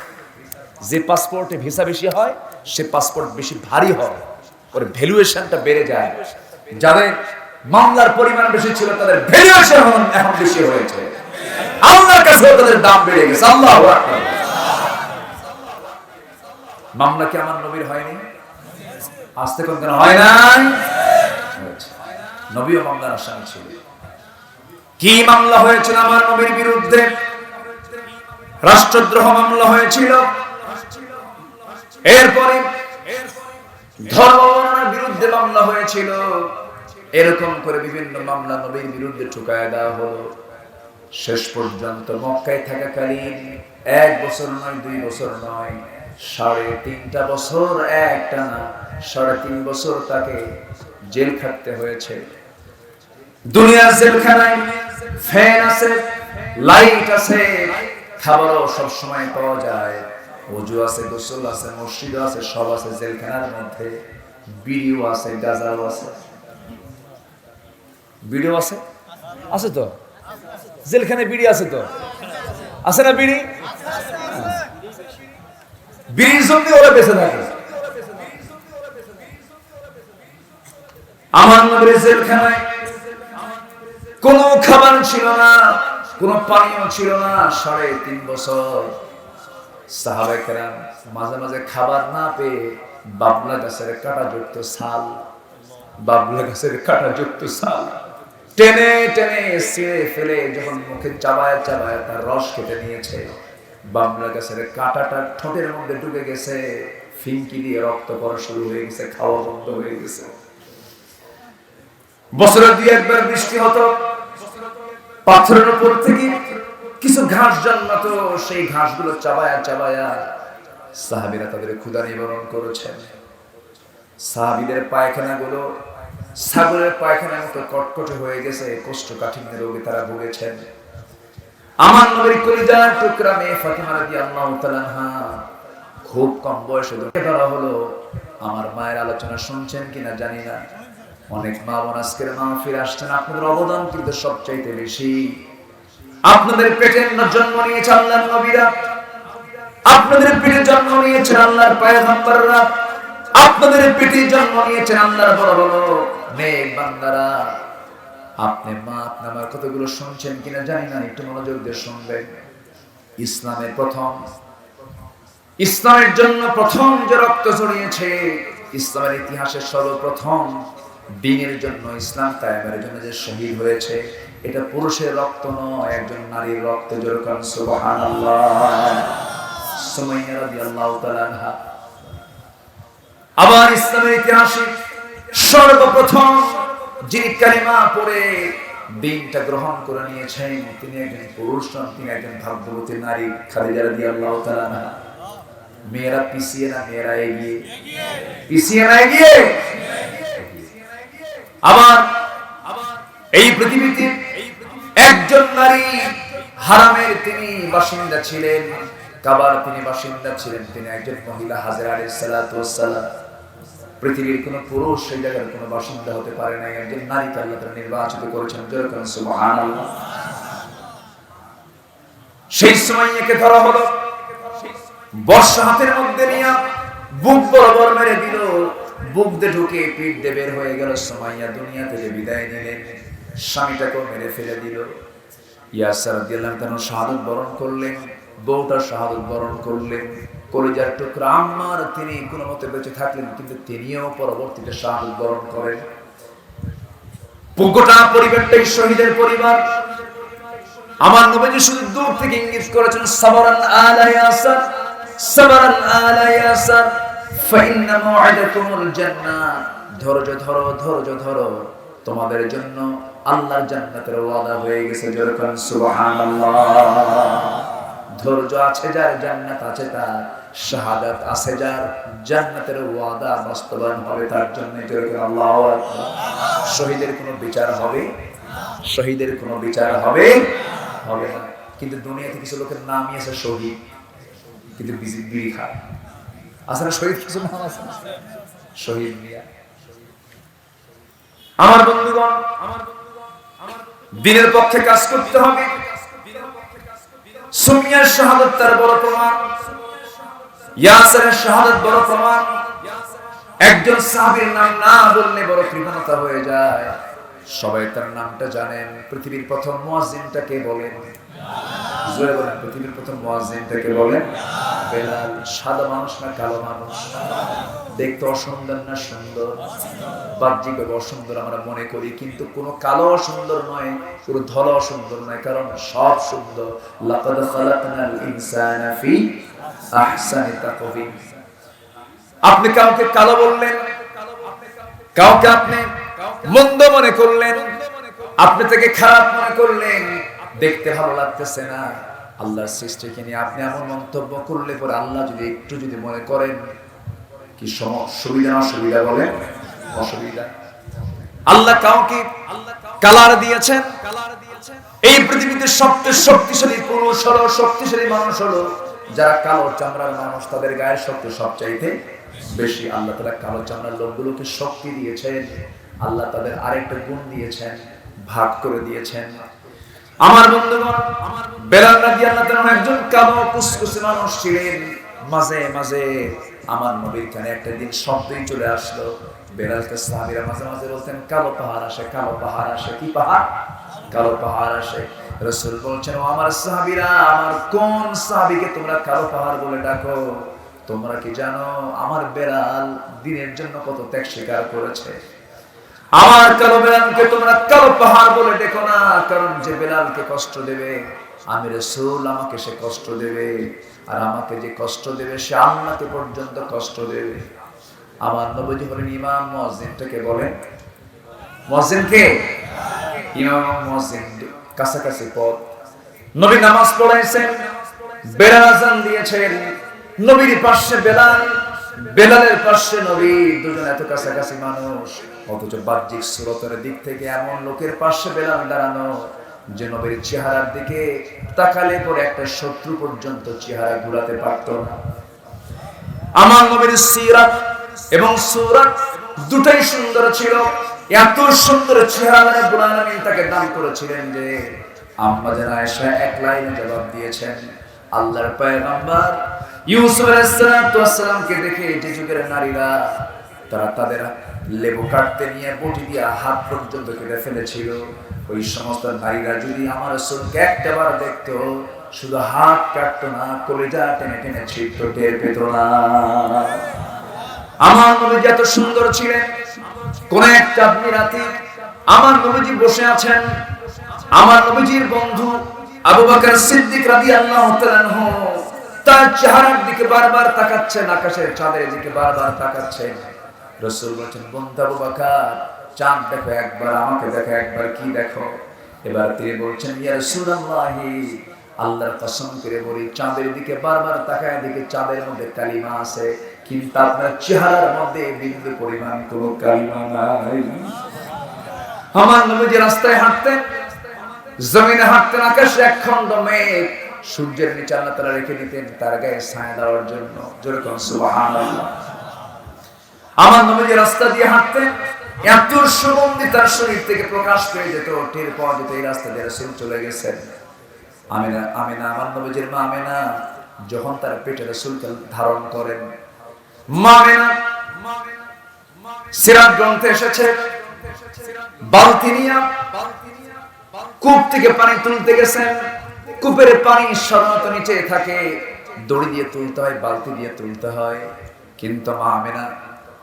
যে পাসপোর্টে ভিসা বেশি হয়, সে পাসপোর্ট বেশি ভারী হয়, ওর ভ্যালুয়েশনটা বেড়ে যায়। যাদের মামলার পরিমাণ বেশি ছিল, তাদের ভ্যালুয়েশন এখন বেশি হয়েছে, আল্লাহর কাছে তাদের দাম বেড়ে গেছে। আল্লাহু আকবার। মামলা কি আমার নবীর হয়নি? আসতে কোন কেন হয় নাই? নবীও মামলার আসামি ছিল। কি মামলা হয়েছিল আমার নবীর বিরুদ্ধে? রাষ্ট্রদ্রোহ মামলা হয়েছিল। এরপরে ধর্মের বিরুদ্ধে মামলা হয়েছিল। এরকম করে বিভিন্ন মামলা নবীর বিরুদ্ধে ঠুকায় দেওয়া হলো। শেষ পর্যন্ত মক্কায় থাকাকালীন 1 বছর নয়, 2 বছর নয়, 3.5 বছর একটানা 3.5 বছর তাকে জেল খাটতে হয়েছে। দুনিয়ার জেলখানায় ফ্যান আছে, লাইট আছে, খাবারও সব সময় পাওয়া যায়, ওযু আছে, গোসল আছে, মসজিদ আছে, সব আছে জেলখানার মধ্যে। বিড়িও আছে, গাঁজাও আছে। বিড়িও আছে? আছে তো, জেলখানায় বিড়ি আছে তো, আছে না বিড়ি? বিড়ির জন্য ওরা বেঁচে থাকে। আমার নবীর জেলখানায় কোনো খাবার ছিল না, কোনো পানীয় ছিল না। 3.5 বছর সাহাবায়ে কেরাম মাঝে মাঝে খাবার না পেয়ে বাবলা গাছের কাঁটাযুক্ত ছাল, বাবলা গাছের কাঁটাযুক্ত ছাল টেনে টেনে ছিঁড়ে ফেলে যখন মুখে চাবায় চাবায় তার রস খেতে নিয়েছে, বাবলা গাছের কাঁটাটা ঠোঁটের মধ্যে ঢুকে গেছে, ফিনকি দিয়ে রক্ত পড়া শুরু হয়ে গেছে, খাওয়া বন্ধ হয়ে গেছে। বছরে 2 একবার বৃষ্টি হতো, পাথরের উপর থেকে কিছু ঘাস জন্মাতো, সেই ঘাসগুলো চাবায়া চাবায়া সাহাবীরা তাদের ক্ষুধা নিবারণ করেছেন। সাহাবীদের পায়খানাগুলো ছাগলের পায়খানার মতো কটকটে হয়ে গেছে, কোষ্ঠকাঠিন্য রোগে তারা ভুগেছেন। আমার নবীর কলিজার টুকরা মেয়ে ফাতিমা রাদিয়াল্লাহু তাআলা আনহা খুব কম বয়সে ধরা হলো। আমার মায়ের আলোচনা শুনছেন কিনা জানি না, অনেক মা বোন আজকের মাহফিল আসছেন, আপনাদের অবদান কিন্তু সবচাইতে বেশি। আপনাদের পেটের জন্ম নিয়েছে আল্লাহর নবীরা, আপনাদের পেটে জন্ম নিয়েছেন আল্লাহর পয়গম্বররা, আপনাদের পেটে জন্ম নিয়েছেন আল্লাহর বড় বড় নেক বান্দারা। আপনি মা আপনি আমার কতগুলো শুনছেন কিনা জানি না, একটু মনোযোগ দিয়ে শুনবেন। ইসলামের জন্য প্রথম যে রক্ত ঝরিয়েছে, ইসলামের ইতিহাসের সর্বপ্রথম দ্বীনের জন্য, ইসলাম কায়েমের জন্য যে শহীদ হয়েছে, এটা পুরুষের রক্ত নয়, একজন নারীর রক্ত। যেরকম সুবহানাল্লাহ। সুমাইয়া রাদিয়াল্লাহু তাআলা আনহা। আবার ইসলামের ইতিহাসে সর্বপ্রথম যিনি কালিমা পড়ে দিনটা গ্রহণ করে নিয়েছেন, তিনি একজন পুরুষ নন, তিনি একজন ভাগ্যবতী নারী খাদিজা রাদিয়াল্লাহু তাআলা আনহা। মেয়েরা পিছিয়ে না, মেয়েরা এগিয়ে, পিছিয়ে না এগিয়ে। আবার এই পৃথিবীতে একজন নারী হারামের তিনি বাসিন্দা ছিলেন, কাবার তিনি বাসিন্দা ছিলেন, তিনি একজন মহিলা হাজরা আলাইহিস সালাতু ওয়াস সালাম। পৃথিবীর কোন পুরুষ সেই জায়গার কোন বাসিন্দা হতে পারে না, একজন নারীকে আল্লাহ তাআলা নির্বাচিত করেছেন। যেরকম সুবহানাল্লাহ। সেই সময় একে ধরা হলো, বর্ষা হাতের মধ্যে নিয়ে বুক বরাবর মেরে দিল, বুক দিয়ে ঢুকে পিঠ দিয়ে বের হয়ে গেল। সুমাইয়া দুনিয়া থেকে বিদায় নিলেন, স্বামীটাকেও মেরে ফেলে দিল। ইয়াসির রাদিয়াল্লাহু তাআলা শাহাদাত বরণ করলেন, বউটা শাহাদাত বরণ করলেন। কলিজার টুকরা আম্মার তিনি কোনো মতে বেঁচে থাকলেন, কিন্তু তিনিও পরবর্তীতে শাহাদাত বরণ করেন। পুগোটা পরিবারটাই শহীদের পরিবার। আমার নবীজি শুধু দূর থেকে ইঙ্গিত করেছেন, সাবরান আলা ইয়াসির, সাবরান আলা ইয়াসির ফাইন্না মাওয়াদাকুমুল জান্নাহ। ধৈর্য ধরো, ধৈর্য ধরো, তোমাদের জন্য আল্লাহর জান্নাতের ওয়াদা হয়ে গেছে। যেরকম সুবহানাল্লাহ। ধৈর্য আছে যার, জান্নাত আছে তার, শাহাদাত আছে যার, জান্নাতের ওয়াদা বাস্তবায়ন হবে তার জন্য। যেরকম আল্লাহু আকবার। শহীদের কোনো বিচার হবে, শহীদের কোনো বিচার হবে হবে না। কিন্তু দুনিয়াতে কিছু লোকের নামই আছে শহীদ, কিন্তু বিড়ি খায়। আসলে শহীদ কিছু নাম আছে, শহীদ মিয়া। আমার বন্ধুগণ, দিনের পক্ষে কাজ করতে হবে। সুমিয়ার শাহাদাত তার বড় প্রমাণ, ইয়াসিরের শাহাদাত বড় প্রমাণ। একজন সাহাবীর নাম না বললে বড় কৃপণতা হয়ে যায়। সবাই তার নামটা জানেন। পৃথিবীর প্রথম মুয়াজ্জিনটা কে বলেন? জোরে বলেন, পৃথিবীর প্রথম মুয়াজ্জিনটা কে বলেন? বেলাল। সাদা মানুষ না কালো মানুষ? দেখতে অসুন্দর না সুন্দর? বাহ্যিকভাবে অসুন্দর আমরা মনে করি, কিন্তু কোনো কালো অসুন্দর নয়, পুরো ধলা অসুন্দর নয়, কারণ সব সুন্দর। লাকাদ খালাকনাল ইনসানা ফি আহসানি তাকওয়িম। আপনি কাউকে কালো বললেন, কাউকে আপনি মন্দ মনে করলেন, আপনি তাকে খারাপ মনে করলেন, দেখতে ভালো লাগতেছে না। আল্লাহর সৃষ্টিকে নিয়ে আপনি এমন মন্তব্য করলে পরে আল্লাহ যদি একটু যদি মনে করেন কি সুবিধা না অসুবিধা, বলেন অসুবিধা। আল্লাহ কাউকে কালার দিয়েছেন। এই পৃথিবীতে সবচেয়ে শক্তিশালী পুরুষ হলো, শক্তিশালী মানুষ হলো যারা কালো চামড়ার মানুষ, তাদের গায়ের শক্তি সবচাইতে বেশি। আল্লাহ তাআলা কালো চামড়ার লোকগুলোকে শক্তি দিয়েছেন। আল্লাহ তাদের আরেকটা গুণ দিয়েছেন, ভাগ করে দিয়েছেন। আমার বন্ধুগণ, বেলাল রাদিয়াল্লাহু তাআলা একজন কালো কুচকুচে মানুষ ছিলেন। মাঝে মাঝে আমার নবীর কানে একটা দিন শব্দই চলে আসলো। বেলালকে সাহাবীরা মাঝে মাঝে বলতেন, কালো পাহাড় আসে, কালো পাহাড় আসে। কি পাহাড়? কালো পাহাড় আসে। রাসূল বলছেন, ও আমার সাহাবীরা, আমার কোন সাহাবীকে তোমরা কালো পাহাড় বলে ডাকো? তোমরা কি জানো আমার বেলাল দিনের জন্য কত ত্যাগ স্বীকার করেছে? আমার কালো বেলালকে তোমরা কালো পাহাড় বলে ডেকো না, কারণ যে বেলালকে কষ্ট দেবে আমি রাসূল, আমাকে সে কষ্ট দেবে, আর আমাকে যে কষ্ট দেবে সে আল্লাহকে পর্যন্ত কষ্ট দেবে। আমার নবীজি হলেন ইমাম। মুয়াজ্জিনটাকে বলেন, মুয়াজ্জিনকে ইমাম, মুয়াজ্জিন কাছাকাছি পদ। নবী নামাজ পড়াইছেন, বেলাল আযান দিয়েছেন, নবীর পাশে বেলাল, বেলালের পাশে নবী, দুজন এত কাছাকাছি মানুষ, অথচ বাহ্যিক সুরতের দিক থেকে এমন লোকের পাশে বেলাল দাঁড়ানো যে নবীর চেহারার দিকে তাকালে পরে একটা শত্রু পর্যন্ত চেহারা ঘুরাতে পারত না। আমার নবীর সিরাত এবং সূরাত দুটাই সুন্দর ছিল। এত সুন্দর চেহারা রব্বুল আলামিন তাকে দান করেছিলেন যে আম্মা জান আয়েশা এক লাইনে জবাব দিয়েছেন, আল্লাহর পয়গম্বর ইউসুফ আলাইহিস সালামকে দেখে যে যুগের নারীরা তারা তাদের লেবু কাটতে নিয়ে বটি দিয়ে হাত পর্যন্ত কেটে ফেলেছিল, ওই সমস্ত নারীরা যদি আমার রাসূলকে একটাবার দেখতো, শুধু হাত কাটতো না, কলিজা টেনে টেনে ছিঁড়তো, টের পেত না। আমার নবীজি এত সুন্দর ছিলেন। কোন এক চাঁদনি রাতে আমার নবীজি বসে আছেন, আমার নবীজির বন্ধু আবু বকর সিদ্দিক রাদিয়াল্লাহু তাআলা আনহু তার চেহারার দিকে বারবার তাকাচ্ছেন, আকাশের চাঁদের দিকে বারবার তাকাচ্ছেন। রাসূল বলেছেন, বন্ধু আবু বকর, চাঁদ দেখো একবার, আমাকে দেখো একবার। কি দেখো? এবার তিনি বলছেন, ইয়া রাসূলুল্লাহ, আল্লাহর কসম করে বলি, চাঁদের দিকে বারবার তাকায় দেখি চাঁদের মধ্যে কালিমা আছে, কিন্তু আপনার চেহারার মধ্যে বিন্দু পরিমাণ কোনো কালিমা নাই। আমার নবীজি রাস্তায় হাঁটতেন, জমিনে হাঁটতেন, আকাশে এক খণ্ড মেঘ সূর্যের নিচে আল্লাহ তাআলা রেখে দিতেন তার গায়ে ছায়া দেওয়ার জন্য। জোরে কোন সুবহানাল্লাহ। আমার নবীজি রাস্তা দিয়ে হাঁটতেন, এত সুগন্ধি তার শরীর থেকে প্রকাশ পেয়ে যেত, টের পাওয়া যেত এই রাস্তা দিয়ে রাসূল চলে গেছেন। আমিনা আমার নবীজির মা আমিনা যখন তার পেটে রাসূলকে ধারণ করেন, মা আমিনা সিরাত গ্রন্থে এসেছে, বালতি নিয়ে কূপ থেকে পানি তুলতে গেছেন, কূপের পানি সাধারণত নিচে থাকে, দড়ি দিয়ে তুলতে হয়, বালতি দিয়ে তুলতে হয়। কিন্তু মা আমিনা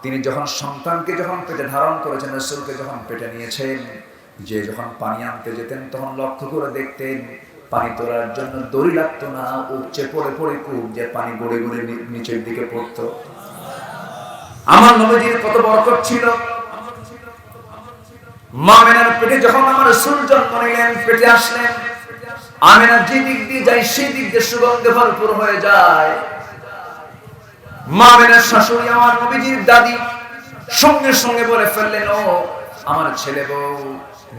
তিনি যখন সন্তানকে যখন পেটে ধারণ করেছেন, রাসূলকে যখন পেটে নিয়েছেন, যে যখন পানি আনতে যেতেন তখন লক্ষ্য করে দেখতেন পানি তোলার জন্য দড়ি লাগতো না, উপচে পড়ে পড়ে কূপ যে পানি গড়ে গড়ে নিচের দিকে পড়তো। আমার নবীজির কত বরকত ছিল। মা আমিনার পেটে যখন আমার রাসূল জন্ম নিলেন, পেটে আসলেন, আমিনা যে দিক দিয়ে যায় সেই দিক দিয়ে সুগন্ধে ভরপুর হয়ে যায়। মা আমিনার শাশুড়ি আমার নবীজির দাদি সঙ্গে সঙ্গে বলে ফেললেন, ও আমার ছেলে বউ,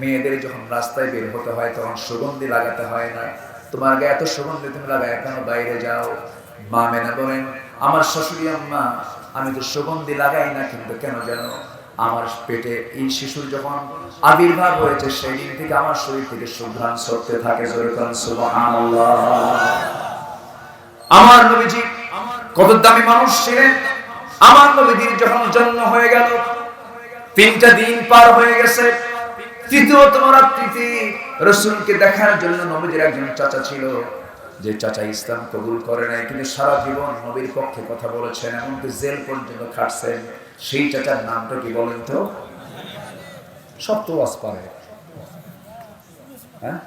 মেয়েদের যখন রাস্তায় বের হতে হয় তখন সুগন্ধি লাগাতে হয় না, তোমার গায়ে এত সুগন্ধি তুমি লাগায় কেন, বাইরে যাও। মা আমিনা বলেন, আমার শাশুড়ি আম্মা, আমি তো সুগন্ধি লাগাই না, কিন্তু কেন জানো, আমার পেটে এই শিশুর যখন আবির্ভাব হয়েছে সেই দিন থেকে আমার শরীর থেকে সুঘ্রাণ ছড়তে থাকে। সুবহানাল্লাহ। আমার নবীজি কত দামি মানুষ ছিলেন। আমার নবীজির যখন জন্ম হয়ে গেল, 3টা দিন পার হয়ে গেছে, তৃতীয়তম রাত্রিতে রাসূলকে দেখার জন্য নবীজির একজন চাচা ছিল, যে চাচা ইসলাম কবুল করে নাই, কিন্তু সারা জীবন নবীর পক্ষে কথা বলেছেন, এমনকি জেল পর্যন্ত খাটছেন। সেই চাচার নামটা কি বলেন তো? সব তো ওয়াজ পারে। হ্যাঁ,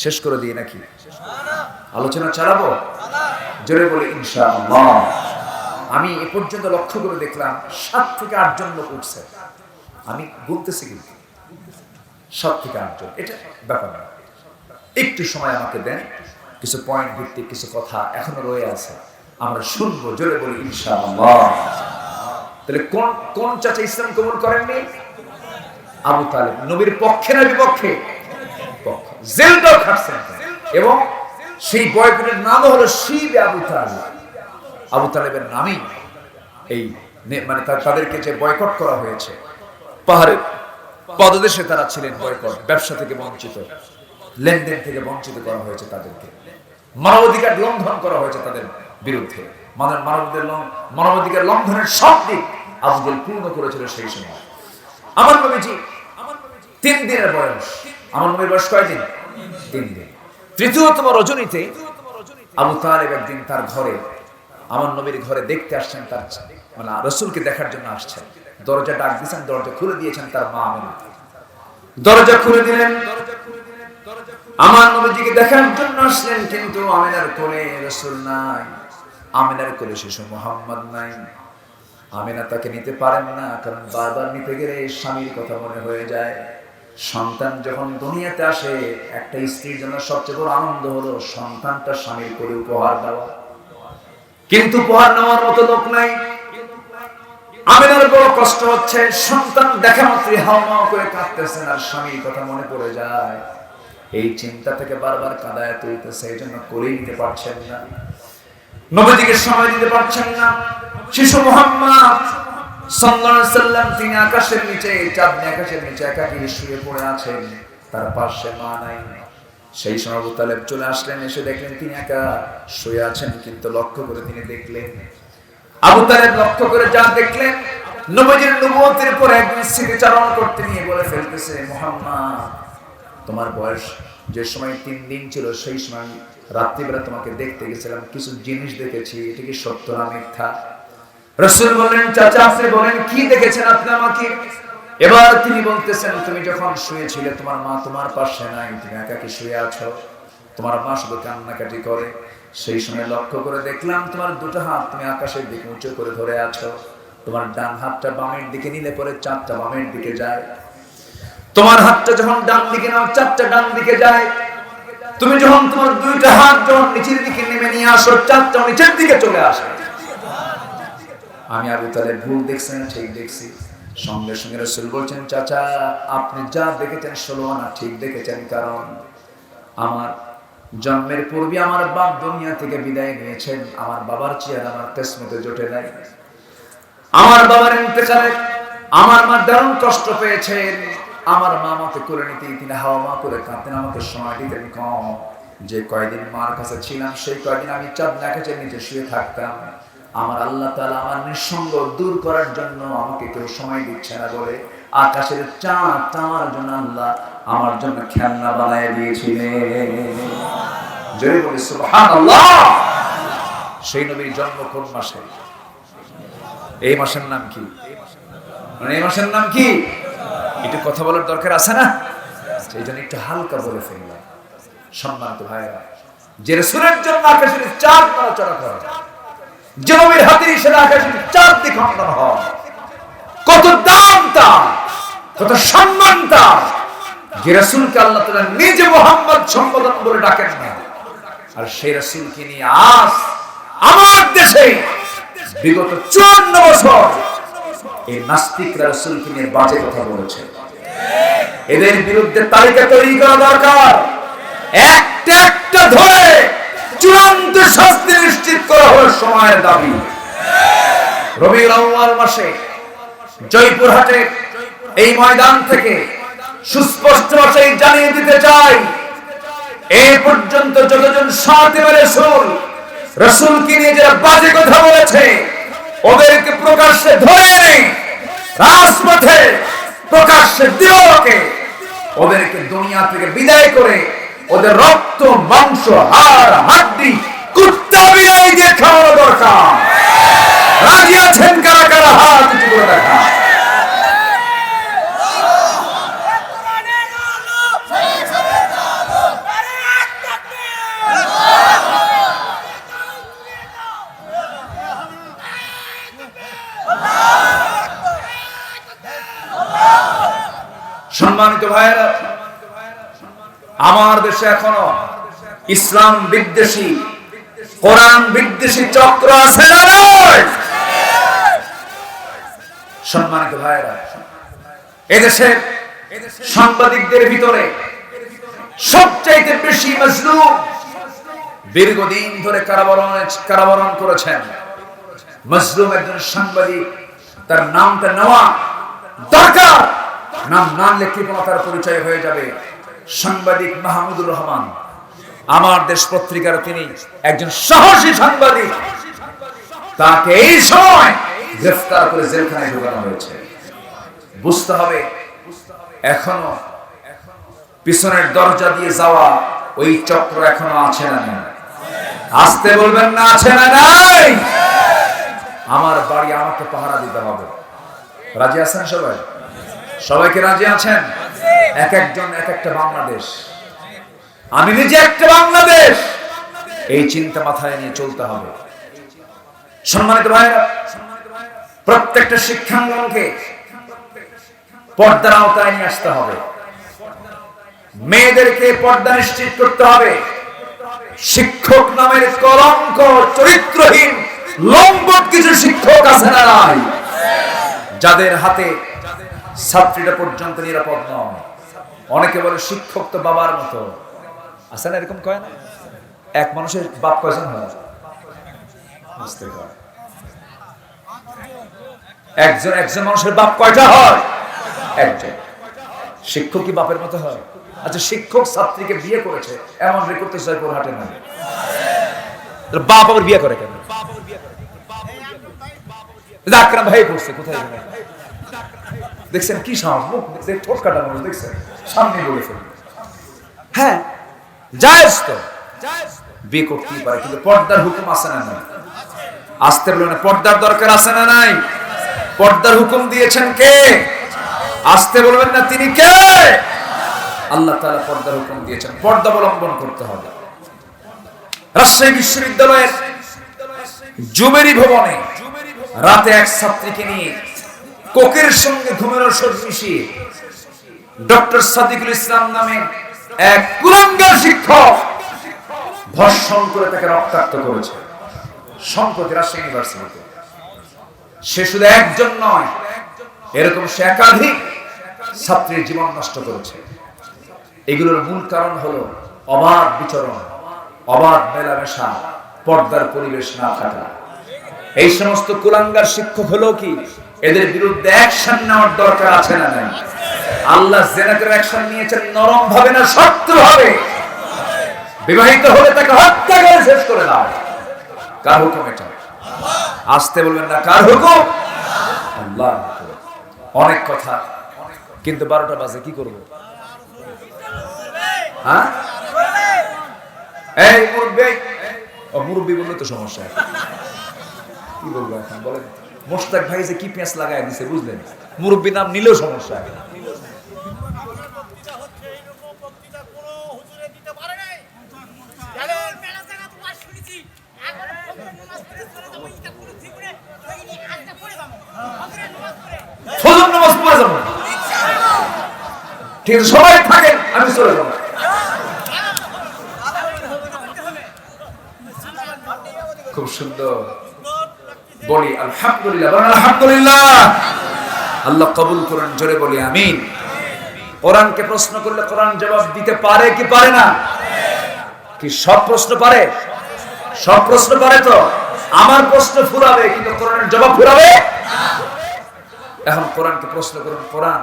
শেষ করে দিয়ে নাকি আলোচনা চালাবো? জোরে বলে ইনশাআল্লাহ। আমি এ পর্যন্ত লক্ষ্য করে দেখলাম 7 থেকে 8 জন লোক উঠছে। আমি গুনতেছি কিন্তু 7 থেকে 8 জন, এটা ব্যাপার না। একটু সময় আমাকে দেন, কিছু পয়েন্ট ভিত্তিক কিছু কথা এখনো রয়ে আছে, আমরা শুনবো। জোরে বলি ইনশাআল্লাহ। তাহলে কোন কোন চাচা ইসলাম কবুল করেননি? আবু তালেব। নবীর পক্ষে না বিপক্ষে? পক্ষে। জেলটাও খাটছেন, এবং সেই বয়কটের নাম হলো শিব আবু তালেব। আবু তালেবের নামেই এই মানে তাদেরকে যে বয়কট করা হয়েছে, পাহাড়ের পদদেশে তারা ছিলেন বয়কট, ব্যবসা থেকে বঞ্চিত, লেনদেন থেকে বঞ্চিত করা হয়েছে তাদেরকে, মানবাধিকার লঙ্ঘন করা হয়েছে তাদের বিরুদ্ধে। মানবাধিকার লঙ্ঘনের সব দিক আবু জেল পূর্ণ করেছিল সেই সময়। আমার নবীজি 3 দিনের বয়স। আমার নবীর বয়স কয়দিন? 3 দিন। তৃতীয়তম রজনীতে আবু তালেব একদিন তার ঘরে, আমার নবীর ঘরে দেখতে আসছেন, তার মানে রাসূলকে দেখার জন্য আসছেন। দরজা ডাক দিয়েছেন, দরজা খুলে দিয়েছেন তার মা আমিনা। দরজা খুলে দিলেন, আমার নবীজিকে দেখার জন্য আসলেন, কিন্তু আমিনার কোলে রাসূল নাই, আমিনার কোলে শিশু মুহাম্মদ নাই। আমিনা তাকে নিতে পারেন না, কারণ বারবার নিতে গেলে স্বামীর কথা মনে হয়ে যায়। সন্তান যখন দুনিয়াতে আসে, একটা স্ত্রীর জন্য সবচেয়ে বড় আনন্দ হলো সন্তানটা স্বামীর কোলে উপহার দেওয়া, কিন্তু উপহার নেওয়ার মতো লোক নাই। আমিনার বড় কষ্ট হচ্ছে, সন্তান দেখা মাত্রই হাওমাও করে কাঁদতেছেন, আর স্বামীর কথা মনে পড়ে যায়। এই চিন্তা থেকে বারবার কাঁদায় তুলতেছে, এই জন্য কোলেই নিতে পারছেন না, নবীজিকে সময় দিতে পারছেন না। শিশু মুহাম্মদ সাল্লাল্লাহু আলাইহি সাল্লাম তিনি আকাশের নিচে, চাঁদনি আকাশের নিচে একাকী শুয়ে পড়ে আছেন, তার পাশে মা নাই। সেই সময় আবু তালেব চলে আসলেন, এসে দেখলেন তিনি একা শুয়ে আছেন, কিন্তু লক্ষ্য করে তিনি দেখলেন, আবু তালেব লক্ষ্য করে যা দেখলেন, নবীজির নবুয়তের পর একদিন স্মৃতিচারণ করতে নিয়ে বলে ফেলতেছে, মুহাম্মদ, তোমার বয়স যে সময় 3 দিন ছিল, সেই সময় রাত্রিবেলা তোমাকে দেখতে গেছিলাম, কিছু জিনিস দেখেছি, এটা কি সত্য না মিথ্যা? রাসূল বললেন, চাচা আপনি বলেন কি দেখেছেন আপনি আমাকে? এবার তিনি বলতেছেন, তুমি যখন শুয়েছিলে তোমার মা তোমার পাশে নাই, তুমি একাকী শুয়ে আছো, তোমার মা শুধু কান্নাকাটি করে। সেই সময় লক্ষ্য করে দেখলাম তোমার 2টা হাত তুমি আকাশের দিকে উঁচু করে ধরে আছো, তোমার ডান হাতটা বামের দিকে নিলে পরে চাঁদটা বামের দিকে যায়। তোমার হাতটা যখন ডান দিকে নাও, চারটা ডান দিকে যায়। তুমি যখন তোমার দুইটা হাত যখন নিচের দিকে নেমে নিয়ে আসো, চারটা নিচের দিকে চলে আসে। আমি আবু তালেব ভুল দেখছেন, ঠিক দেখছি। সঙ্গে সঙ্গে রাসূল বলছেন, চাচা আপনি যা দেখেছেন 16 আনা ঠিক দেখেছেন, কারণ আমার জন্মের পূর্বে আমার বাপ দুনিয়া থেকে বিদায় নিয়েছেন। আমার বাবার চেহারা আমার কিসমতে জোটে নাই। আমার বাবার ইন্তেকালে আমার মা দারুণ কষ্ট পেয়েছেন। আমার মা আমাকে করে নিতে তিনি হাওয়া মা করে কাঁদতেন, আমাকে সময় দিতেন কম। যে কয়দিন মার কাছে ছিলাম সেই কয়দিন আমি চাঁদ আকাশের নিচে শুয়ে থাকতাম। আমার আল্লাহ তাআলা আমার নিঃসঙ্গ দূর করার জন্য আমাকে কেউ সময় দিচ্ছে না বলে আকাশের চাঁদ আমার জন্য আল্লাহ আমার জন্য খেলনা বানিয়ে দিয়েছিলেন। জোরে বলি সুবহানাল্লাহ। সেই নবীর জন্ম কোন মাসে? এই মাসের নাম কি? মানে এই মাসের নাম কি? একটু কথা বলার দরকার আছে না? সেই জন্য একটু হালকা বলে ফেললাম। সম্মানিত ভাইরা, যে রাসূলের জন্য আকাশের চাঁদ নড়াচড়া করে, যে নবীর হাতে এসে আকাশের চাঁদ খণ্ডন হয়, কত দাম তার, কত সম্মান তার। যে রাসূলকে আল্লাহ তাআলা নিজে মুহাম্মদ সম্বোধন করে ডাকেন না, আর সেই রাসূলকে নিয়ে আজ আমার দেশে বিগত 54 বছর এই নাস্তিকরা রাসূলকে নিয়ে বাজে কথা বলেছে। এদের বিরুদ্ধে তালিকা তৈরি করা দরকার। একটা একটা ধরে চূড়ান্ত শাস্তি নিশ্চিত করা হলো সময়ের দাবি। রবিউল আউয়াল মাসে জয়পুরহাটে এই ময়দান থেকে সুস্পষ্ট ভাষায় জানিয়ে দিতে চাই, এই পর্যন্ত যতজন সাতিবে রাসূলকে নিয়ে যারা বাজে কথা বলেছে ওদেরকে প্রকাশ্যে ধরে রাজপথে প্রকাশ্যে দিওকে ওদেরকে দুনিয়া থেকে বিদায় করে ওদের রক্ত মাংস হাড় হাড্ডি কুত্তা বিলাই দিয়ে খাওয়ানো দরকার। রাজি আছেন কারা কারা? হাত উঁচু করে দেখা। সম্মানিত ভাইয়েরা, আমার দেশে এখনো ইসলাম বিদ্বেষী, কোরআন বিদ্বেষী চক্র আছে না নয়? সম্মানিত ভাইয়েরা, এদেশে সাংবাদিকদের ভিতরে সবচাইতে বেশি মজলুম, দীর্ঘদিন ধরে কারাবরণ করেছেন মজলুম একজন সাংবাদিক। তার নামটা নেওয়া দরকার, নাম না লিখলে তার পরিচয় হয়ে যাবে। সাংবাদিক মাহমুদুর রহমান, আমার দেশ পত্রিকার তিনি একজন সাহসী সাংবাদিক। তাকে এই সময় গ্রেফতার করে জেলখানায় ঢোকানো হয়েছে। বুঝতে হবে এখনো পিছনের দরজা দিয়ে যাওয়া ওই চক্র এখনো আছে না নাই? আসতে বলবেন না, আছে না নাই? আমার বাড়ি আমাকে পাহারা দিতে হবে। রাজি আছেন সবাই? সবাইকে রাজি আছেন? এক একজন এক একটা বাংলাদেশ, আমি নিজে একটা বাংলাদেশ, এই চিন্তা মাথায় নিয়ে চলতে হবে। সম্মানিত ভাইরা, প্রত্যেকটা শিক্ষাঙ্গনকে পর্দার আওতায় নিয়ে আসতে হবে। মেয়েদেরকে পর্দা নিশ্চিত করতে হবে। শিক্ষক নামের কলঙ্ক, চরিত্রহীন লম্পট কিছু শিক্ষক আছে না নাই, যাদের হাতে ছাত্রীরা পর্যন্ত নিরাপদ নয়। অনেকে বলে শিক্ষক তো বাবার মতো, আছে না এরকম কয় না? এক মানুষের বাপ কয়জন হয়? একজন মানুষের বাপ কয়টা হয়? একজন। শিক্ষক কি বাপের মতো হয়? আচ্ছা, শিক্ষক ছাত্রীকে বিয়ে করেছে, এমন রেকর্ড তো জয়পুরহাটে নাই। বাপ আবার বিয়ে করে কেন? আকরাম ভাই করছে কোথায় দেখছেন? কি সাহস, মুখ ঠোঁট কাটা মানুষ দেখছেন, সামনে বলে ফেলবে। হ্যাঁ, জায়েজ তো, বিয়ে করতেই পারে, কিন্তু পর্দার হুকুম আছে না নাই? আসতে বলে না, পর্দার দরকার আছে না নাই? পর্দার হুকুম দিয়েছেন কে? আসতে বলবেন না, তিনি কে? আল্লাহ তাআলা পর্দার হুকুম দিয়েছেন, পর্দা অবলম্বন করতে হবে। রাজশাহী বিশ্ববিদ্যালয়ের জুবেরি ভবনে রাতে এক ছাত্রীকে নিয়ে কোকের সঙ্গে ঘুমের ওষুধ মিশিয়ে ডক্টর সাদিকুল ইসলাম নামে এক কুলাঙ্গার শিক্ষক ধর্ষণ করে তাকে রক্তাক্ত করেছে সম্প্রতি রাজশাহী ইউনিভার্সিটিতে। সে শুধু একজন নয়, এরকম সে একাধিক ছাত্রীর জীবন নষ্ট করেছে। এগুলোর মূল কারণ হলো অবাধ বিচরণ, অবাধ মেলামেশা, পর্দার পরিবেশ না থাকা। এই সমস্ত কুলাঙ্গার শিক্ষক হলো কি এদের বিরুদ্ধে অ্যাকশন নেওয়ার দরকার আছে না নাই? আল্লাহ জেনাকের অ্যাকশন নিয়েছেন নরম ভাবে না শক্ত ভাবে? বিবাহিত হলে তাকে হত্যা করে শেষ করে দাও। কার হুকুম এটা? আসতে বলবেন না, কার হুকুম? আল্লাহ। অনেক কথা, কিন্তু 12টা বাজে, কি করব? হ্যাঁ, এই মুরব্বি, ও মুরব্বি বললে তো সমস্যা। কি বলবো এখন বলেন? মোশতাক ভাই যে কি পেঁচ লাগায় দিছে বুঝলেন, মুরব্বি নাম নিলেও সমস্যা। ঠিক আছে, সবাই থাকেন, আমি চলে যাবো। খুব সুন্দর বলি আলহামদুলিল্লাহ, আলহামদুলিল্লাহ। আল্লাহ কবুল করুন, জোরে বলি আমিন। কোরআনকে প্রশ্ন করলে কোরআন জবাব দিতে পারে কি পারে না? কি সব প্রশ্ন পারে? সব প্রশ্ন পারে তো? আমার প্রশ্ন ফুরাবে কিন্তু কোরআনের জবাব ফুরাবে? এখন কোরআনকে প্রশ্ন করুন, কোরআন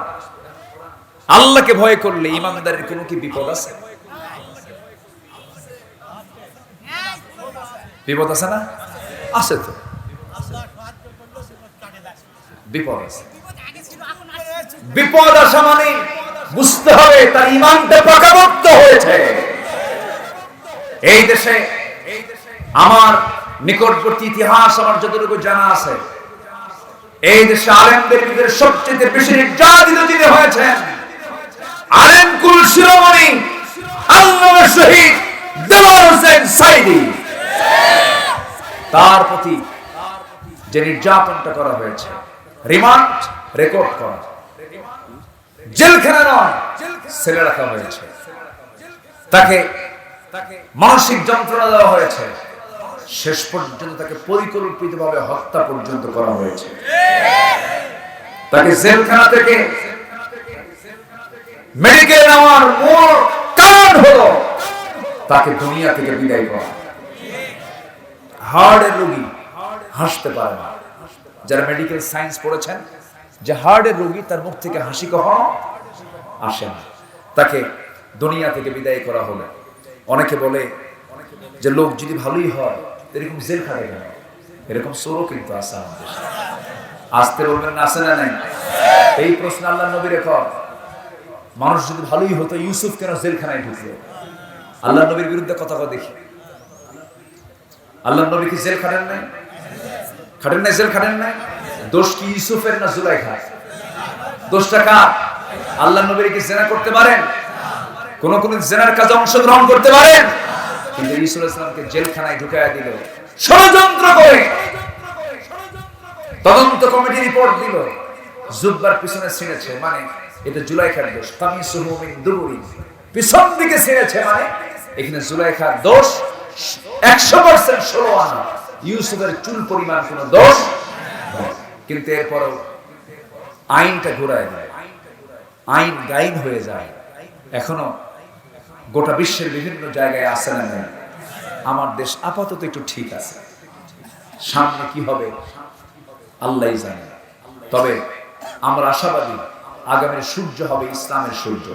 আল্লাহকে ভয় করলে ইমানদারের কোনো কি বিপদ আছে? বিপদ আছে না? আছে তো, বিপদ আছে। বিপদ আসা মানে বুঝতে হবে তার ঈমানটা পাকাপোক্ত হয়েছে। এই দেশে আমার নিকটবর্তী ইতিহাস আমার যতটুকু জানা আছে, এই দেশে আলেমদের ভিতরে সবচেয়ে বেশি নির্যাতিত যিনি হয়েছেন আলেম কুল শিরোমণি আল্লামা শহীদ দেওয়ার হোসেন সাইদি। তার প্রতি যে নির্যাতনটা করা হয়েছে, রিমান্ড রেকর্ড করা, জেলখানা নয় সেলে রাখা হয়েছে, তাকে মানসিক যন্ত্রণা দেওয়া হয়েছে, শেষ পর্যন্ত তাকে পরিকল্পিতভাবে হত্যা পর্যন্ত করা হয়েছে। তাকে জেলখানা থেকে মেডিকেল নেওয়ার মূল কারণ হলো তাকে দুনিয়া থেকে বিদায় করা। হার্টের রোগী হাসতে পারে না। যারা মেডিকেল সায়েন্স পড়েছেন, যে হার্টের রোগী তার মুখ থেকে হাসি কখনো আসে না। তাকে দুনিয়া থেকে বিদায় করা হলো। অনেকে বলে যে লোক যদি ভালোই হয় এরকম জেল খাটে কেন? এরকম চোরও কিন্তু আছে আমাদের। আসতে বলবেন না, আছে না নাই? এই প্রশ্ন আল্লাহ নবী রেখা, মানুষ যদি ভালোই হতো ইউসুফ কেন জেলখানায় ঢুকলো? আল্লাহ নবীর বিরুদ্ধে কথা দেখি। আল্লাহ নবী কি জেল খাটেন নাই? খাটেন নাই, জেল খাটেন নাই। দোষ কি ইউসুফের না জুলাইখার? দোষটা কার? আল্লাহ নবী কি জেনা করতে পারেন? কোন কোন জেনার কাজে অংশগ্রহণ করতে পারেন? কিন্তু ইউসুফ আলাইহিস সালামকে জেলখানায় ঢুকায়া দিল ষড়যন্ত্র করে। তদন্ত কমিটি রিপোর্ট দিল জুব্বার পিছনে ছিঁড়েছে, মানে এটা জুলাইখার দোষ। কামিসুহু মিন দুবুরি, পিছন দিকে ছিঁড়েছে, মানে এখানে জুলাইখার দোষ 100% 16 আনা। ইউসুফের চুল পরিমাণ কোনো দোষ, কিন্তু এরপরও আইনটা ঘুরায় দেয়, আইন গাইন হয়ে যায়। এখনো গোটা বিশ্বের বিভিন্ন জায়গায় আছে না নেই? আমার দেশ আপাতত একটু ঠিক আছে, সামনে কি হবে আল্লাহই জানে। তবে আমরা আশাবাদী আগামীর সূর্য হবে ইসলামের সূর্য।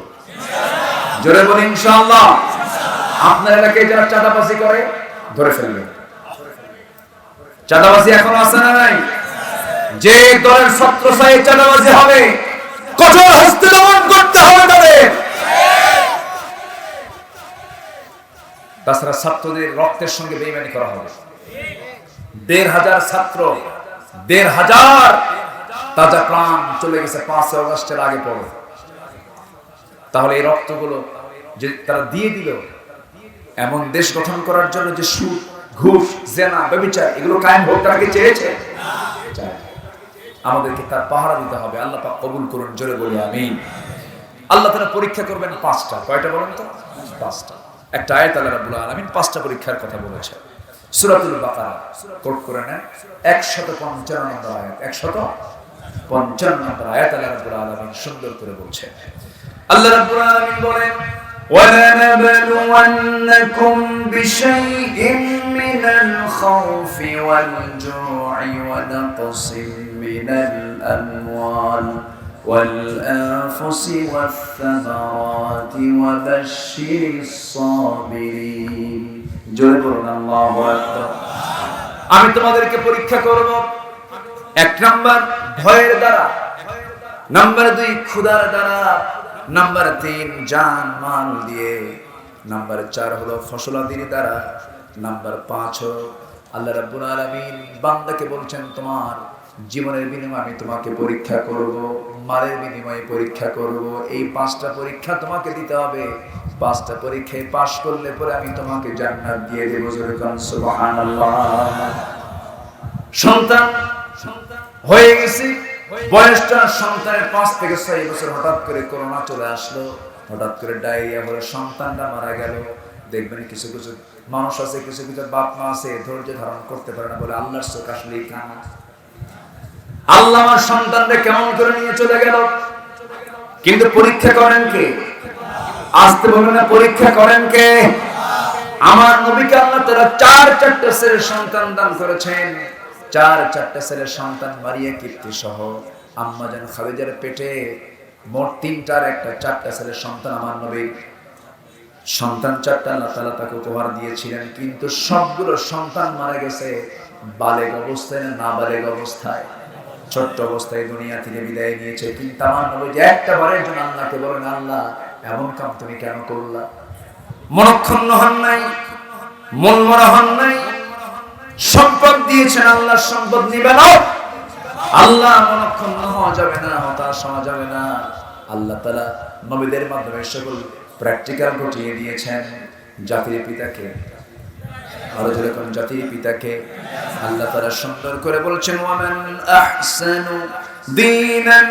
জোরে বলি ইনশাআল্লাহ। আপনার এলাকায় যারা চাঁদাবাজি করে ধরে ফেলবেন। চাঁদাবাজি এখনো আছে না নাই? যে দলের ছত্রছায়ায় চাঁদাবাজি হবে কঠোর হস্তে দমন করতে হবে তাদের। তাছাড়া ছাত্রদের রক্তের সঙ্গে বেইমানি করা হবে। 1,500 ছাত্র, 1,500 তাজা প্রাণ চলে গেছে 5 আগস্টের আগে পরে। তাহলে এই রক্তগুলো যে তারা দিয়ে দিল এমন দেশ গঠন করার জন্য যে সুদ, ঘুষ, জেনা, ব্যভিচার এগুলো কায়েম হোক, তারা কি চেয়েছে? আমাদেরকে তার পাহারা দিতে হবে। আল্লাহ পাক কবুল করুন, জোরে বলি আমিন। আল্লাহ তাআলা পরীক্ষা করবেন 5টা। কয়টা বলেন তো? 5টা। একটা আয়াত আল্লাহ রাব্বুল আলামিন 5টা পরীক্ষার কথা বলেছেন। সূরাতুল বাকারা কোট করে নেন 155 নম্বর আয়াত। 155 নম্বর আয়াত আল্লাহ রাব্বুল আলামিন সুন্দর করে বলছেন। আল্লাহ রাব্বুল আলামিন বলেন وَلَنَبْلُوَنَّكُمْ بِشَيْءٍ مِّنَ الْخَوْفِ وَالْجُوعِ وَنَقْصٍ مِّنَ الْأَمْوَالِ وَالْأَنفُسِ وَالثَّمَرَاتِ وَبَشِّرِ الصَّابِرِينَ জোরে বলুন আল্লাহু আকবার। আমি তোমাদেরকে পরীক্ষা করব 1 নাম্বার ভয়ের দ্বারা, নাম্বার 2 ক্ষুধার দ্বারা, নাম্বার 3 জান মাল দিয়ে, নাম্বার 4 হলো ফসলাদির দ্বারা, নাম্বার 5 আল্লাহ রাব্বুল আলামিন বান্দাকে বলছেন তোমার জীবনের বিনিময়ে আমি তোমাকে পরীক্ষা করব, মালের বিনিময়ে পরীক্ষা করব। এই 5টা পরীক্ষা তোমাকে দিতে হবে। 5টা পরীক্ষায় পাশ করলে পরে আমি তোমাকে জান্নাত দিয়ে দেব। জোরে বলুন সুবহানাল্লাহ। সন্তান হয়ে গেছে, বয়সটা সন্তানের 5 থেকে 6 বছর, হঠাৎ করে করোনা চলে আসলো, হঠাৎ করে ডায়রিয়া হলে সন্তানটা মারা গেল। দেখবেন কিছু কিছু মানুষ আছে, কিছু কিছু বাপ মা আছে ধৈর্য ধারণ করতে পারে না, বলে আল্লাহর চোখ আসলে কানা, আল্লাহ আমার সন্তানকে কেমন করে নিয়ে চলে গেল। কিন্তু পরীক্ষা করেন কে? আসতে বলবেন না, পরীক্ষা করেন কে? আমার নবীকে আল্লাহ তাআলা 4 ছেলের সন্তান দান করেছেন। 4 ছেলের সন্তান মারিয়া কীর্তি সহ আম্মা জান খাদিজার পেটে মোট 3টার একটা 4টা ছেলের সন্তান আমার নবীর সন্তান 4টা আল্লাহ তাআলা তাকে উপহার দিয়েছিলেন। কিন্তু সবগুলো সন্তান মারা গেছে বালেগ অবস্থায়, না বালেগ অবস্থায়, ছোট্ট অবস্থায় দুনিয়া থেকে বিদায় নিয়েছে। কিন্তু আমার নবী যে একটা বারের জন্য আল্লাহকে বলেন, আল্লাহ এমন কাম তুমি কেন করলা? মনক্ষুণ্ণ হন নাই, মন মরা হন নাই। সম্পদ দিয়েছেন, আল্লাহর সম্পদ নিবে না। আল্লাহ মনক্ষুণ্ণ হওয়া যাবে না, হতাশ হওয়া যাবে না। আল্লাহ তাআলা নবীদের মাধ্যমে সকল প্র্যাকটিক্যাল ঘটিয়ে দিয়েছেন। জাতির পিতাকে, আরো যেরকম জাতির পিতাকে আল্লাহ তাআলা সুন্দর করে বলছেন, ওয়ামান আহসানু দীনান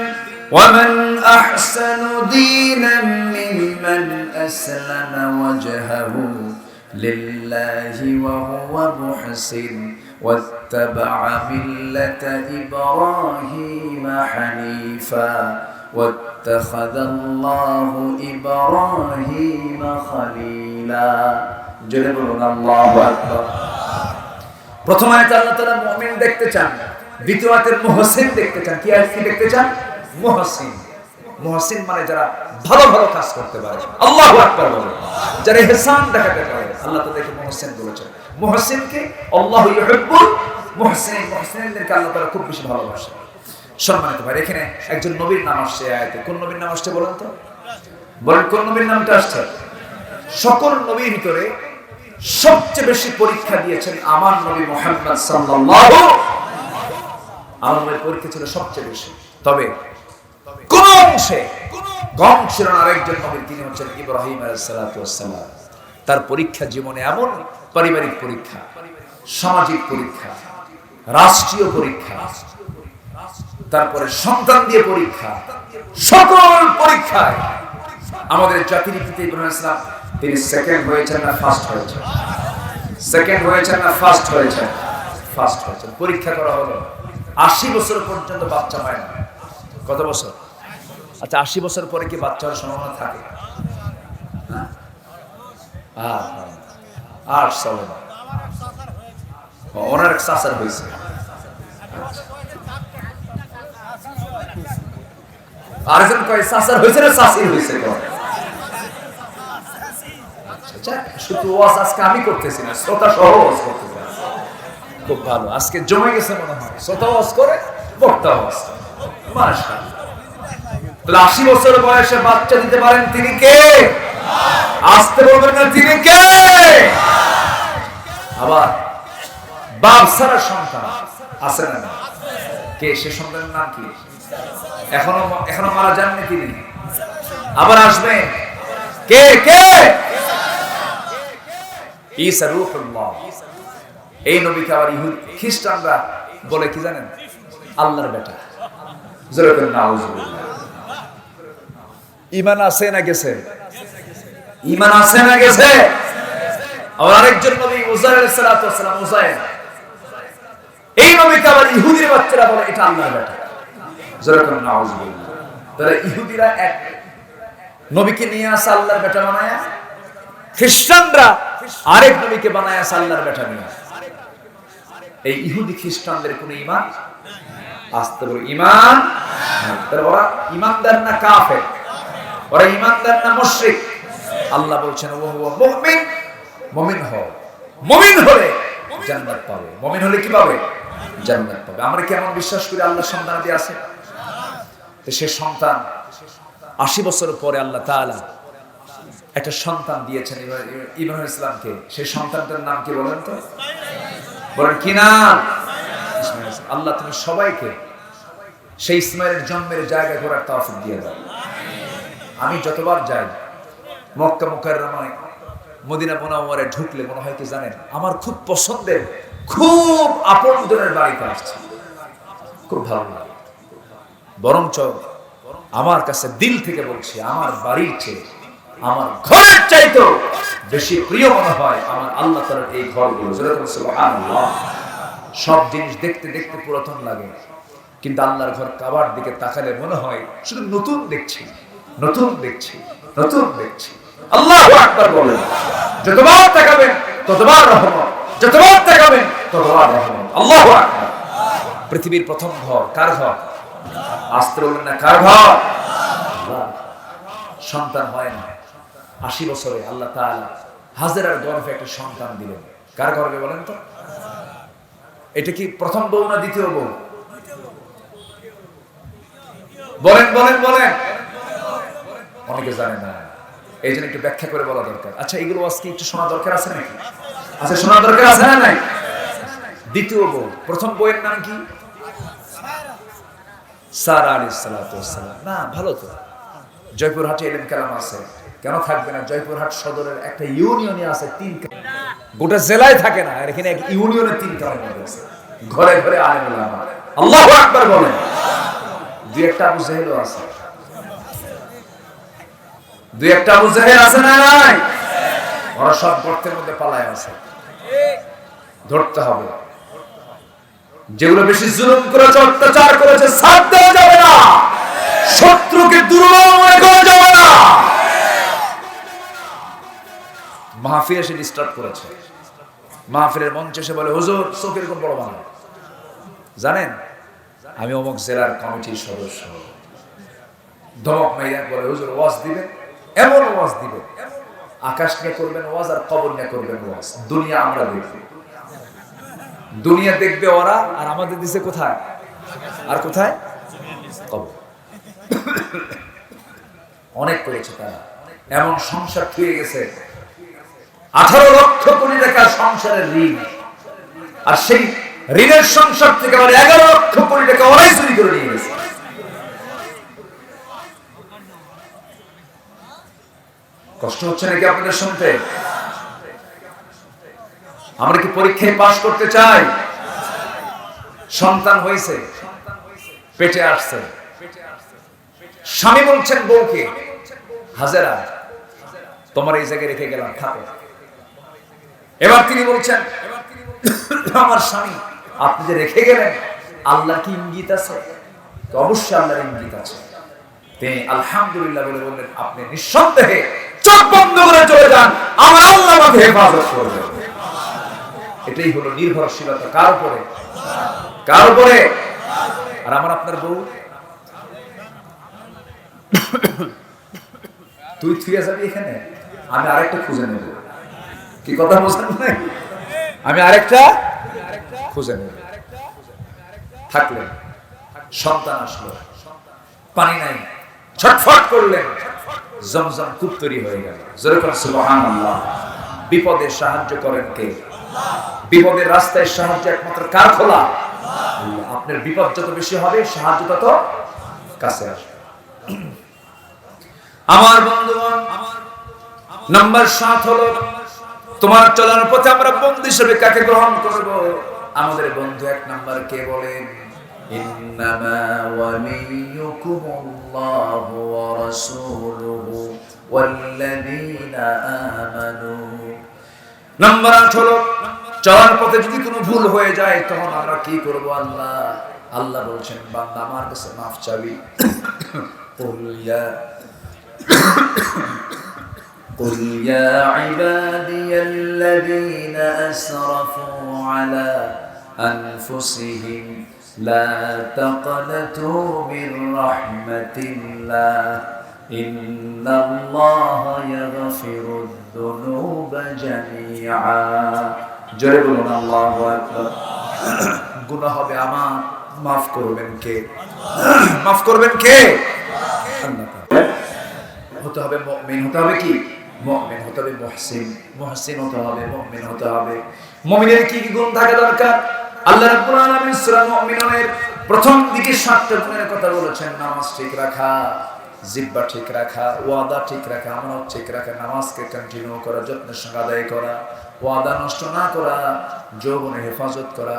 ওয়ামান আহসানু দীনান মিম্মান আসলামা ওয়াজহাহু লিল্লাহি ওয়া হুয়া মুহসিন ওয়াত্তাবা'a মিল্লাতা ইব্রাহিম হানিফা ওয়াত্তাখাযাল্লাহু ইব্রাহিম খলিলা। জোরে বলুন আল্লাহু আকবার। প্রথম আয়াতে আল্লাহ তাআলা মুমিন দেখতে চান, দ্বিতীয় আয়াতে মুহসিন দেখতে চান। কি আয়াত কি দেখতে চান? মুহসিন। মুহসিন মানে যারা ভালো ভালো কাজ করতে পারে। আল্লাহু আকবার বলেন। যারা ইহসান দেখাতে পারে, আল্লাহ তাদেরকে মুহসিন বলেছেন। মুহসিনকে আল্লাহু ইউহিব্বুল মুহসিন, মুহসিনদেরকে আল্লাহ তাআলা খুব বেশি ভালোবাসেন। সম্মানিত ভাই, এখানে একজন নবীর নাম আসছে আয়াতে। কোন নবীর নাম আসছে বলেন তো? বলেন কোন নবীর নামটা আসছে? সকল নবীর ভিতরে সবচেয়ে বেশি পরীক্ষা দিয়েছেন আমার নবী মুহাম্মদ সাল্লাল্লাহু আলাইহি ওয়াসাল্লাম। আমার নবীর পরীক্ষা ছিল সবচেয়ে বেশি। তবে কোন অংশে কম ছিল না আরেকজন নবীর, তিনি হচ্ছেন ইব্রাহিম আলাইহিস সালাতু ওয়াস সালাম। তার পরীক্ষা জীবনে এমন পারিবারিক পরীক্ষা, সামাজিক পরীক্ষা, রাষ্ট্রীয় পরীক্ষা, তারপরে সন্তান দিয়ে পরীক্ষা, সকল পরীক্ষায় আমাদের জাতির পিতা ইব্রাহিম আলাইহিস সালাম তিনি সেকেন্ড হয়েছেন না ফার্স্ট হয়েছেন? সেকেন্ড হয়েছেন না ফার্স্ট হয়েছেন? ফার্স্ট হয়েছেন। পরীক্ষা করা হলো 80 বছর পর্যন্ত বাচ্চা হয় না। কত বছর? আচ্ছা 80 বছর পরে কি বাচ্চা হওয়ার সম্ভাবনা থাকে? আর চলে না। ওনার এক চাচার হয়েছে। আরেকজন কয় চাচার হয়েছে না চাচির হয়েছে? শুধু ওয়াজ আজকে আমি করতেছি না, শ্রোতা সহ ওয়াজ করতেছি। খুব ভালো, আজকে জমে গেছে মনে হয়। শ্রোতা ওয়াজ করে, বক্তা ওয়াজ করে। মাশাআল্লাহ। তাহলে 80 বছর বয়সে বাচ্চা দিতে পারেন তিনি কে? আসতে বলবেন না, তিনি কে? আবার বাপ ছাড়া সন্তান আছে না? কে সে সন্তানের নাম কি? এখনো মারা যাননি তিনি, আবার আসবেন। কে? কে? ঈসা রূহুল্লাহ। এই নবীকে আবার ইহুদি খ্রিস্টানরা বলে কি জানেন? আল্লাহর বেটা। জোরে বলেন নাউজুবিল্লাহ। ঈমান আছে না গেছে? ঈমান আছে না গেছে? আর আরেকজন নবী উযাইর আলাইহিস সালাতু ওয়াস সালাম, উযাইর, এই নবীকে আবার ইহুদির বাচ্চারা বলে এটা আল্লাহর বেটা। যেরকম নাউজুবিল্লাহ। তাহলে ইহুদিরা এক নবীকে নিয়ে আসে আল্লাহর বেটা বানায়া, খ্রিস্টানরা আরেক নবীকে বানায় আসে আল্লাহর বেটা নিয়ে। এই ইহুদি খ্রিস্টানদের কোনো ঈমান আসতে বলে ঈমান, তাহলে ওরা ঈমানদার না কাফের? ওরা ঈমানদার না মুশরিক? আল্লাহ বলছেন ও মুমিন, মুমিন হও, মুমিন হলে জান্নাত পাবে। মুমিন হলে কি পাবে? জান্নাত পাবে। আমরা কেমন বিশ্বাস করি আল্লাহর সন্তানাদি আছে? তো সে সন্তান 80 বছর পরে আল্লাহ তাআলা একটা সন্তান দিয়েছেন ইব্রাহিম ইসলামকে। সেই সন্তানটার নাম কি বলেন তো? বলেন কি নাম? আল্লাহ তুমি সবাইকে সেই ইসমাইলের জন্মের জায়গা করার তৌফিক দিয়ে দাও। আমি যতবার যাই মক্কা মুকাররমায়, মদিনা মুনাওয়ারায় ঢুকলে মনে হয় কি জানেন, আমার খুব পছন্দের, খুব আপনজনের বাড়িতে আসছে, খুব ভালো লাগে। বরঞ্চ আমার কাছে দিল থেকে বলছি, আমার বাড়ির চেয়ে, আমার ঘরের চাইতেও বেশি প্রিয় মনে হয় আমার আল্লাহ তাআলার এই ঘরগুলো। সুবহানাল্লাহ। সব জিনিস দেখতে দেখতে পুরাতন লাগে, কিন্তু আল্লাহর ঘর কাবার দিকে তাকালে মনে হয় শুধু নতুন দেখছি, নতুন দেখছি, নতুন দেখছি। আল্লাহু আকবার বলেন। যতবার তাকাবেন ততবার রহমত, যতবার তাকাবেন ততবার রহমত। আল্লাহু আকবার। পৃথিবীর প্রথম ঘর কার ঘর? আসতে বলেন না কার ঘর? সন্তান হয় না 80 বছরে আল্লাহ তাআলা হাজেরার গর্ভে একটা সন্তান দিলেন। কার গর্ভে বলেন তো? এটা কি প্রথম বউ না দ্বিতীয় বউ? বলেন বলেন বলেন। অনেকে জানে না, এই জন্য একটু ব্যাখ্যা করে বলা দরকার। আচ্ছা, এগুলো আজকে একটু শোনা দরকার আছে নাকি? আচ্ছা, শোনা দরকার আছে না নাই? দ্বিতীয় বউ। প্রথম বউয়ের নাম কি? সারা আলাইহিস সালাতু ওয়াস সালাম। না, ভালো তো। জয়পুরহাটে ইলম কালাম আছে, কেন থাকবে না? জয়পুরহাট সদরের একটা ইউনিয়নে আছে 3, গোটা জেলায় থাকে না, আর এখানে এক ইউনিয়নে 3 কালাম আছে। ঘরে ঘরে আলেম ওলামা। আল্লাহু আকবার বলেন। দুই একটা আবু জাহেলও আছে, দুই একটা আবু জাহেল আছে না নাই? ওরা সব গর্তের মধ্যে পালায় আছে। ধরতে হবে। যেগুলো বেশি জুলুম করেছে, অত্যাচার করেছে, সাথ দেওয়া যাবে না। শত্রুকে দুর্বল মনে করা যাবে না। মাহফিল এসে ডিস্টার্ব করেছে, মাহফিলের মঞ্চে এসে বলে হুজুর চোখ এরকম বড় বানা। জানেন আমি অমুক জেলার কমিটির সদস্য। ধমক মাইয়া বলে হুজুর ওয়াজ দিবেন, এমন ওয়াজ দিবেন, আকাশ নিয়ে করবেন ওয়াজ আর কবর নিয়ে করবেন ওয়াজ। দুনিয়া আমরা দেখব, দুনিয়া দেখবে ওরা, আর আমাদের দিছে কোথায়? আর কোথায়? কবর। অনেক করেছে তারা, এমন সংসার থুয়ে গেছে 18 লক্ষ কোটি টাকা সংসারের ঋণ, আর সেই ঋণের সংসার থেকে আবার 11 লক্ষ কোটি টাকা ওরাই চুরি করে নিয়ে গেছে। কষ্ট হচ্ছে নাকি আপনাদের শুনতে? আমরা কি পরীক্ষায় পাস করতে চাই? সন্তান হয়েছে, পেটে আসছে, স্বামী বলছেন বউকে হাজেরা তোমার এই জায়গায় রেখে গেলাম, থাকো। এবার তিনি বলছেন আমার স্বামী আপনি যে রেখে গেলেন, আল্লাহ কি ইঙ্গিত আছে? তো অবশ্যই আল্লাহর ইঙ্গিত আছে। তিনি আলহামদুলিল্লাহ বলে বললেন আপনি নিঃসন্দেহে চোখ বন্ধ করে চলে যান, আমার আল্লাহ আমাকে হেফাজত করবে। এটাই হলো নির্ভরশীলতা। কার উপরে? কার উপরে? আর আমার আপনার বউ তুই থুয়ে যাবি এখানে, আমি আরেকটা খুঁজে নেব। কি কথা বলছেন? আমি আরেকটা খুঁজে নেব। থাকলেন, সন্তান আসলো, পানি নাই, ছটফট করলেন, জমজম কূপ তৈরি হয়ে গেল। যেরকম সুবহানাল্লাহ। বিপদে সাহায্য করেন কে? বিপদের রাস্তায় সাহায্য একমাত্র কার খোলা? আপনার বিপদ যত বেশি হবে সাহায্য তত কাছে আসবে। আমার বন্ধুগণ, নাম্বার 7 হলো তোমার চলার পথে আমরা বন্ধু হিসেবে কাকে গ্রহণ করব? আমাদের বন্ধু 1 নাম্বার কে বলেন? ইন্নামা ওয়ালিয়ুকুমুল্লাহু ওয়া রাসূলুহু ওয়াল্লাযীনা আমানু। নাম্বার 8 হলো চলার পথে যদি কোনো ভুল হয়ে যায় তখন আমরা কি করব? আল্লাহ বলছেন বান্দা আমার কাছে মাফ চাবি। قل يا عبادي الذين أسرفوا على أنفسهم لا تقنطوا من رحمة الله إن الله يغفر الذنوب جميعا। জোরে বলুন আল্লাহু আকবার। গুনাহ হবে আমার, মাফ করবেন কে? মাফ করবেন কে? আল্লাহ। হতে হবে মুমিন, হতে হবে কি? মুমিন হতে হবে, মুহসিন, মুহসিন হতে হবে, মুমিন হতে হবে। মুমিনের কি কি গুণ থাকা দরকার? আল্লাহ রাব্বুল আলামিন সূরা মুমিনুনের প্রথম দিকে 7টা গুণের কথা বলেছেন। নামাজ ঠিক রাখা, জিহ্বা ঠিক রাখা, ওয়াদা ঠিক রাখা, আমানত ঠিক রাখা, নামাজকে কন্টিনিউ করা, যত্নের সঙ্গে আদায় করা, ওয়াদা নষ্ট না করা, যৌবনের হেফাজত করা,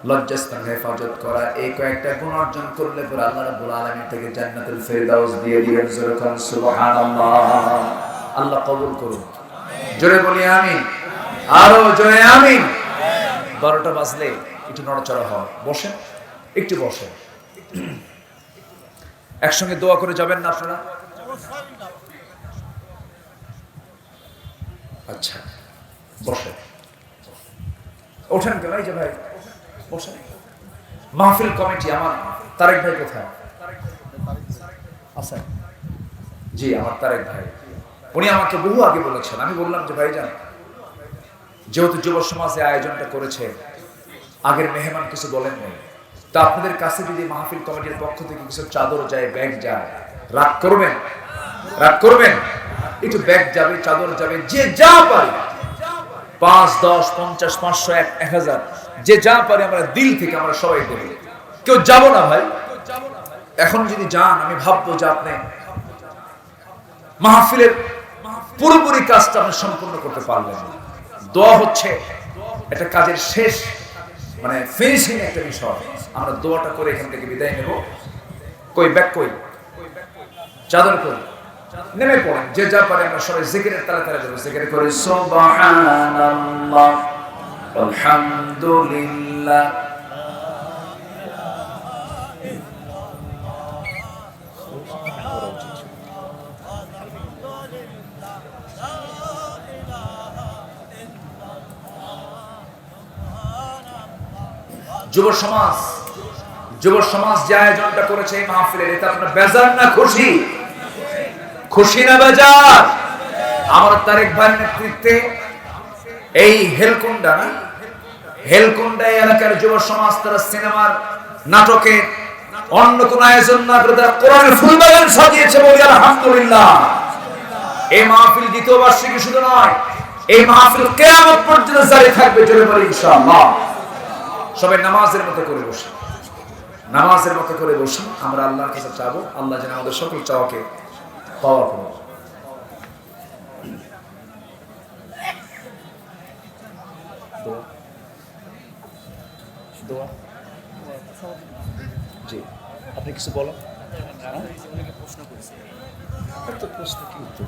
লজ্জাস্থানের হেফাজত করা। এই কয়েকটা গুণ অর্জন করলে পরে আল্লাহ রাব্বুল আলামিন থেকে জান্নাতুল ফেরদাউস দিয়ে দিবেন। জোরে বলুন সুবহানাল্লাহ। আল্লাহ কবুল করুন। জোরে বলি আমিন। আরো জোরে আমিন। 12টা বাজলে একটু নড়াচড়া হয়, বসেন, একটু বসেন। একসঙ্গে দোয়া করে যাবেন না আপনারা? আচ্ছা বসেন। ওঠেন কেন? এই যে ভাই বসেন। মাহফিল কমিটি আমার তারেক ভাই কোথায় আছেন? জি আমার তারেক ভাই, উনি আমাকে বহু আগে বলেছেন। আমি বললাম যে ভাইজান, যেহেতু যুব সমাজে আয়োজনটা করেছে, আগের মেহমান কিছু বলেন নাই, তা আপনাদের কাছে যদি মাহফিল কমিটির পক্ষ থেকে কিছু চাদর যায়, ব্যাগ যায়, রাগ করবেন? রাগ করবেন? একটু ব্যাগ যাবে, চাদর যাবে, যে যা পারে, 5, 10, 50, 500, 1000, যে যা পারে আমরা দিল থেকে আমরা সবাই দেব। কেউ যাব না ভাই। এখন যদি যান আমি ভাববো যে আপনি মাহফিলের পুরোপুরি কাজটা আপনি সম্পূর্ণ করতে পারলেন না। দোয়া হচ্ছে একটা কাজের শেষ, মানে ফিনিশিং একটা বিষয়। আমরা দোয়াটা করে এখান থেকে বিদায় নেব। কই ব্যাগ কই? চাদর কই? নেমে পড়েন, যে যা পারে আমরা সবাই জিকিরের তালে তালে দেব। জিকির করে সুবহানাল্লাহ আলহামদুলিল্লাহ যুব সমাজ যে আয়োজনটা করেছে এই মাহফিলের, এটা আপনার বেজার না খুশি? খুশি না বেজার? আমার তারেক ভাইয়ের নেতৃত্বে এই হেলকুন্ডা এলাকার যুব সমাজ তারা সিনেমার, নাটকের, অন্য কোন আয়োজন না করে তারা কোরআনের ফুলবাগান সাজিয়েছে। বলি আলহামদুলিল্লাহ। এই মাহফিল দ্বিতীয় বার্ষিকী শুধু নয়, এই মাহফিল কিয়ামত পর্যন্ত জারি থাকবে। জোরে বলি ইনশাআল্লাহ। সবাই নামাজের মতো করে বসি, নামাজের মতো করে বসি। আমরা আল্লাহর কাছে চাবো, আল্লাহ যেন আমাদের সকল চাওয়াকে পাওয়া করুন। জি আপনি কিছু বলো। প্রশ্ন করেছি, প্রশ্ন কি উত্তর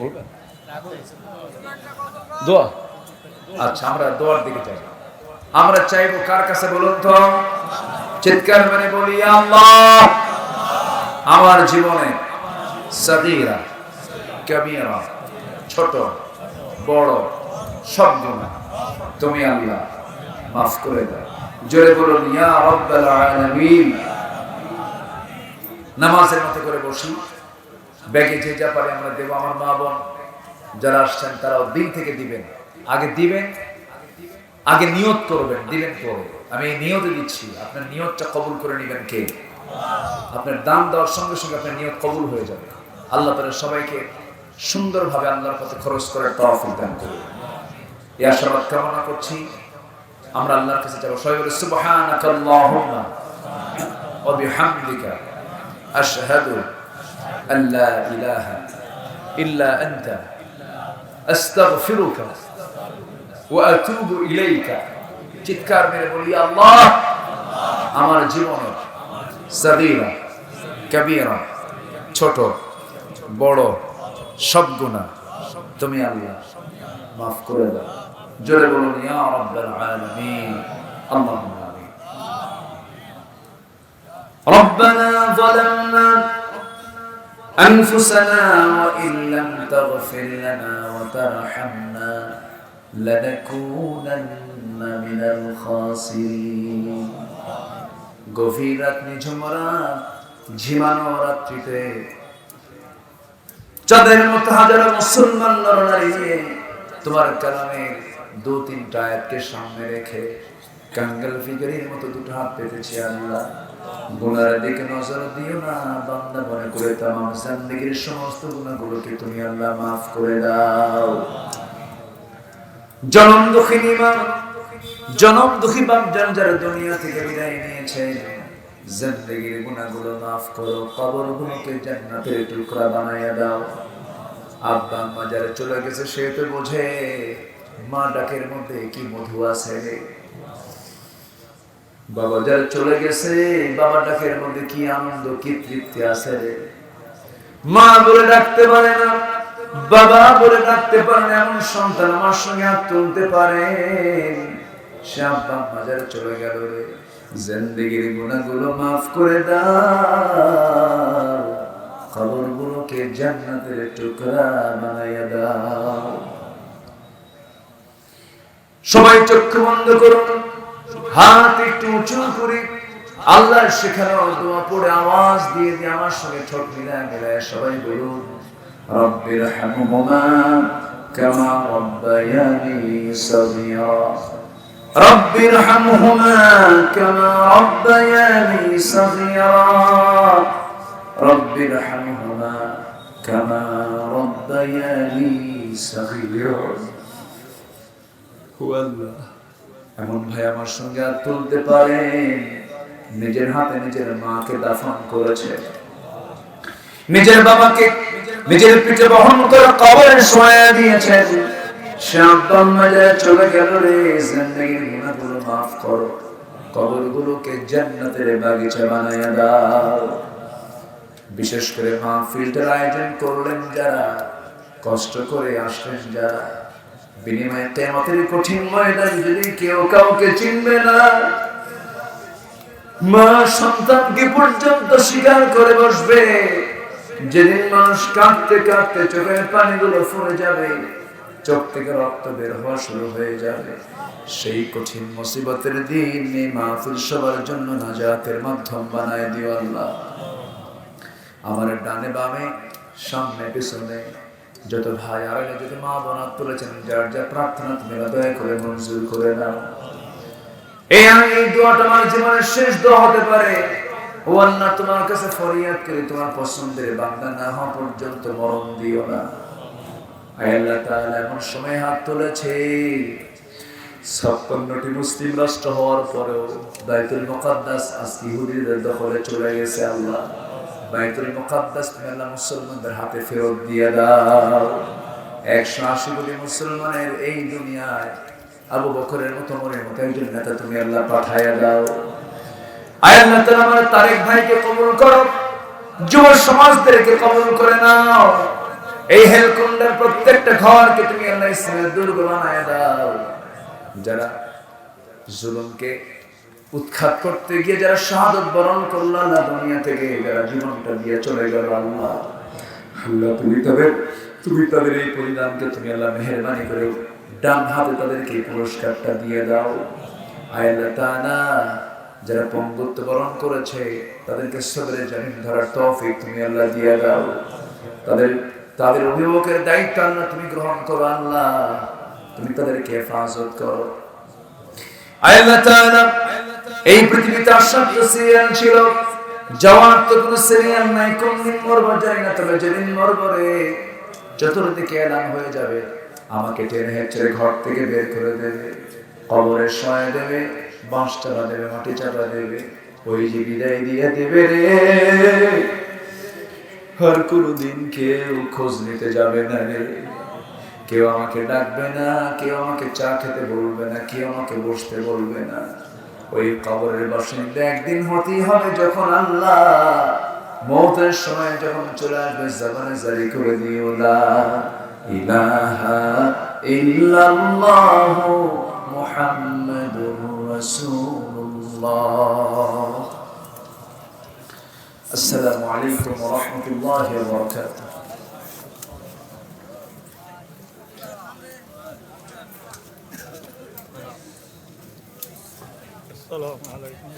বলবেন? দোয়া। আচ্ছা আমরা দোয়ার দিকে যাই। আমরা চাইবো কার কাছে বলুন তো? চিৎকার মানে বলি আল্লাহ আমার জীবনে সাগীরা কাবীরা, ছোট বড় সব গুনাহ তুমি আল্লাহ মাফ করে দাও। জোরে বলুন ইয়া রাব্বাল আলামিন। নামাজের মতো করে বসি, ব্যাগে যে যা পারে আমরা দেব। আমার মা বোন যারা আসছেন তারাও দিন থেকে দিবেন। আগে দিবেন, আগে নিয়ত করবেন, দিবেন পরে। আমি এই নিয়তে দিচ্ছি, আপনার নিয়তটা কবুল করে নেবেন কে? আপনার দান দেওয়ার সঙ্গে সঙ্গে আপনার নিয়ত কবুল হয়ে যাবে। আল্লাহ তাআলা সবাইকে সুন্দরভাবে আল্লাহর পথে খরচ করার তৌফিক দান করুন। এই আশীর্বাদ কামনা করছি। আমরা আল্লাহর কাছে যাব। সবাই বলে সুবহানাকাল্লাহুম্মা ওয়া বিহামদিকা আশহাদু আল্লা ইলাহা ইল্লা আনতা আস্তাগফিরুকা ওয়া আতুবু ইলাইকা। চিৎকার মেরে বলি, আল্লাহ আমার জীবনে সাগীরা কাবীরা, ছোট বড় সব গুনাহ তুমি আল্লাহ মাফ করে দাও। জোরে বলুন, ইয়া রাব্বাল আলামিন, আল্লাহুম্মা আমিন। রব্বানা যালামনা আনফুসানা ওয়া ইন লাম তাগফির লানা ওয়া তারহামনা লানাকুনান্না মিনাল খাসিরিন। গভীর রাত, নিঝুম রাত, ঝিমানো রাত্রিতে চাঁদের মতো হাজারো মুসলমান নরনারী নিয়ে তোমার কালামের দু তিনটা আয়াতকে সামনে রেখে কাঙ্গাল ফিগারের মতো দুটো হাত পেতেছি। আল্লাহ গুনাহের দিকে নজর দিও না, বান্দা মনে করে তামাম জিন্দেগীর সমস্ত গুনাহগুলোকে তুমি আল্লাহ মাফ করে দাও। জনম দুঃখিনী মা, জনম দুঃখী বাপ জান যারা দুনিয়া থেকে বিদায় নিয়েছে, জিন্দেগীর গুনাহগুলো মাফ করো, কবরগুলোকে জান্নাতের টুকরা বানাইয়া দাও। আব্বা আম্মা যারা চলে গেছে সে তো বোঝে মা ডাকের মধ্যে কি মধু আছে। বাবা যারা চলে গেছে বাবা ডাকের মধ্যে কি আনন্দ কি তৃপ্তি আছে। মা বলে ডাকতে পারে না, বাবা বলে ডাকতে পারে না এমন সন্তান আমার সঙ্গে হাত তুলতে পারে। সে আব্বা আম্মা যারা চলে গেল রে, জিন্দেগীর গুনাহগুলো মাফ করে দাও, কবরগুলোকে জান্নাতের টুকরা বানাইয়া দাও। সবাই চক্ষু বন্ধ করুন, হাত একটু উঁচু করে আল্লাহর শেখানো দোয়া পড়ে আওয়াজ দিয়ে দিয়ে আমার সঙ্গে ঠোঁট মিলায় সবাই বলুন, রব্বির হামহুমা কামা রব্বায়ানি সগীরা। রব্বির হামহুমা কামা রব্বায়ানি সগীরা। রব্বির হামহুমা কামা রব্বায়ানি সগীরা। ও আল্লাহ, এমন ভাই আমার সঙ্গে আর তুলতে পারে নিজের হাতে নিজের মাকে দাফন করেছে, নিজের বাবাকে নিজের পিঠে বহন করে কবরে শোয়া দিয়েছেন। সে আব্বা আম্মা যারা চলে গেল রে, জিন্দেগীর গুনাহগুলো মাফ করো, কবরগুলোকে জান্নাতের বাগিচা বানাইয়া দাও। বিশেষ করে মাহফিলটার আয়োজন করলেন যারা, কষ্ট করে আসলেন যারা, বিনিময়ে কিয়ামতের কঠিন ময়দানে যদি কেউ কাউকে চিনবে না, মা সন্তানকে পর্যন্ত স্বীকার করে বসবে। যেদিন মানুষ কাঁদতে কাঁদতে চোখের পানিগুলো ফুরে যাবে, চোখ থেকে রক্ত বের হওয়া শুরু হয়ে যাবে, সেই কঠিন মুসিবতের দিন এই মাহফিল সবার জন্য নাজাতের মাধ্যম বানায় দিও আল্লাহ। আমার ডানে বামে সামনে পিছনে যত ভাই আড়ালে যত মা বোনা তুলেছেন, যার যা প্রার্থনা তুমি দয়া করে মঞ্জুর করে নাও। এই দোয়াটা আমার জীবনের শেষ দোয়া হতে পারে। ও আল্লাহ, তোমার কাছে ফরিয়াদ করি, তোমার পছন্দের বান্দা না হওয়া পর্যন্ত মরণ দিও না। আল্লাহ তাআলা এমন সময় হাত তুলেছে 56টি মুসলিম রাষ্ট্র হওয়ার পরেও বাইতুল মুকাদ্দাস আজকে ইহুদিদের দখলে চলে গেছে। আল্লাহ, বাইতুল মুকাদ্দাস তুমি আল্লাহ মুসলমানদের হাতে ফেরত দিয়ে দাও। 180 কোটি মুসলমানের এই দুনিয়ায় আবু বকরের মতো মনের মতো একজন নেতা তুমি আল্লাহ পাঠাইয়া দাও। আল্লাহ তাআলা আমার তারেক ভাইকে কবুল করো, যুব সমাজদেরকে কবুল করে নাও। এই হেলকুন্ডার প্রত্যেকটা ঘরকে তুমি আল্লাহ ইসলামের দুর্গ বানাইয়া দাও। যারা জুলুমকে উৎখাত করতে গিয়ে যারা শাহাদত বরণ করলো না দুনিয়া থেকে, যারা জীবনটা দিয়ে চলে গেল, আল্লাহ তুমি তাদের এই পরিণামকে তুমি আল্লাহ মেহেরবানি করে ডান হাতে তাদেরকে পুরস্কারটা দিয়ে দাও। আল্লাহ তাআলা যারা পঙ্গুত্ব বরণ করেছে তাদেরকে সবরে জামিন ধরার তৌফিক তুমি আল্লাহ দিয়ে দাও। তাদের অভিভাবকের দায়িত্ব আল্লাহ তুমি গ্রহণ করো। আল্লাহ, তুমি তাদেরকে হেফাজত করো। আল্লাহ তাআলা এই পৃথিবীতে আসার তো সিরিয়াল ছিল, যাওয়ার তো কোনো সিরিয়াল নাই। কোন দিন মরবো জানি না, তবে যেদিন মরবো রে চতুর্দিকে এলান হয়ে যাবে, আমাকে টেনে হেঁচড়ে ঘর থেকে বের করে দেবে, কবরে শোয়া দেবে, বাঁশ চাপা দেবে, মাটি চাপা দেবে, ওই যে বিদায় দিয়ে দেবে রে। আর কোনোদিন কেউ খোঁজ নিতে যাবে না রে, কেউ আমাকে ডাকবে না, কেউ আমাকে চা খেতে বলবে না, কেউ আমাকে বসতে বলবে না। ওই কবরের বাসিন্দা একদিন হতেই হবে, যখন আল্লাহ মওতের সময় যখন চলে আসবে, জবানে জারি করে দিও লা ইলাহা ইল্লাল্লাহু মুহাম্মাদুর রাসূলুল্লাহ। আসসালামু আলাইকুম ওয়া রাহমাতুল্লাহি ওয়া বারাকাতুহু। আসসালামু আলাইকুম।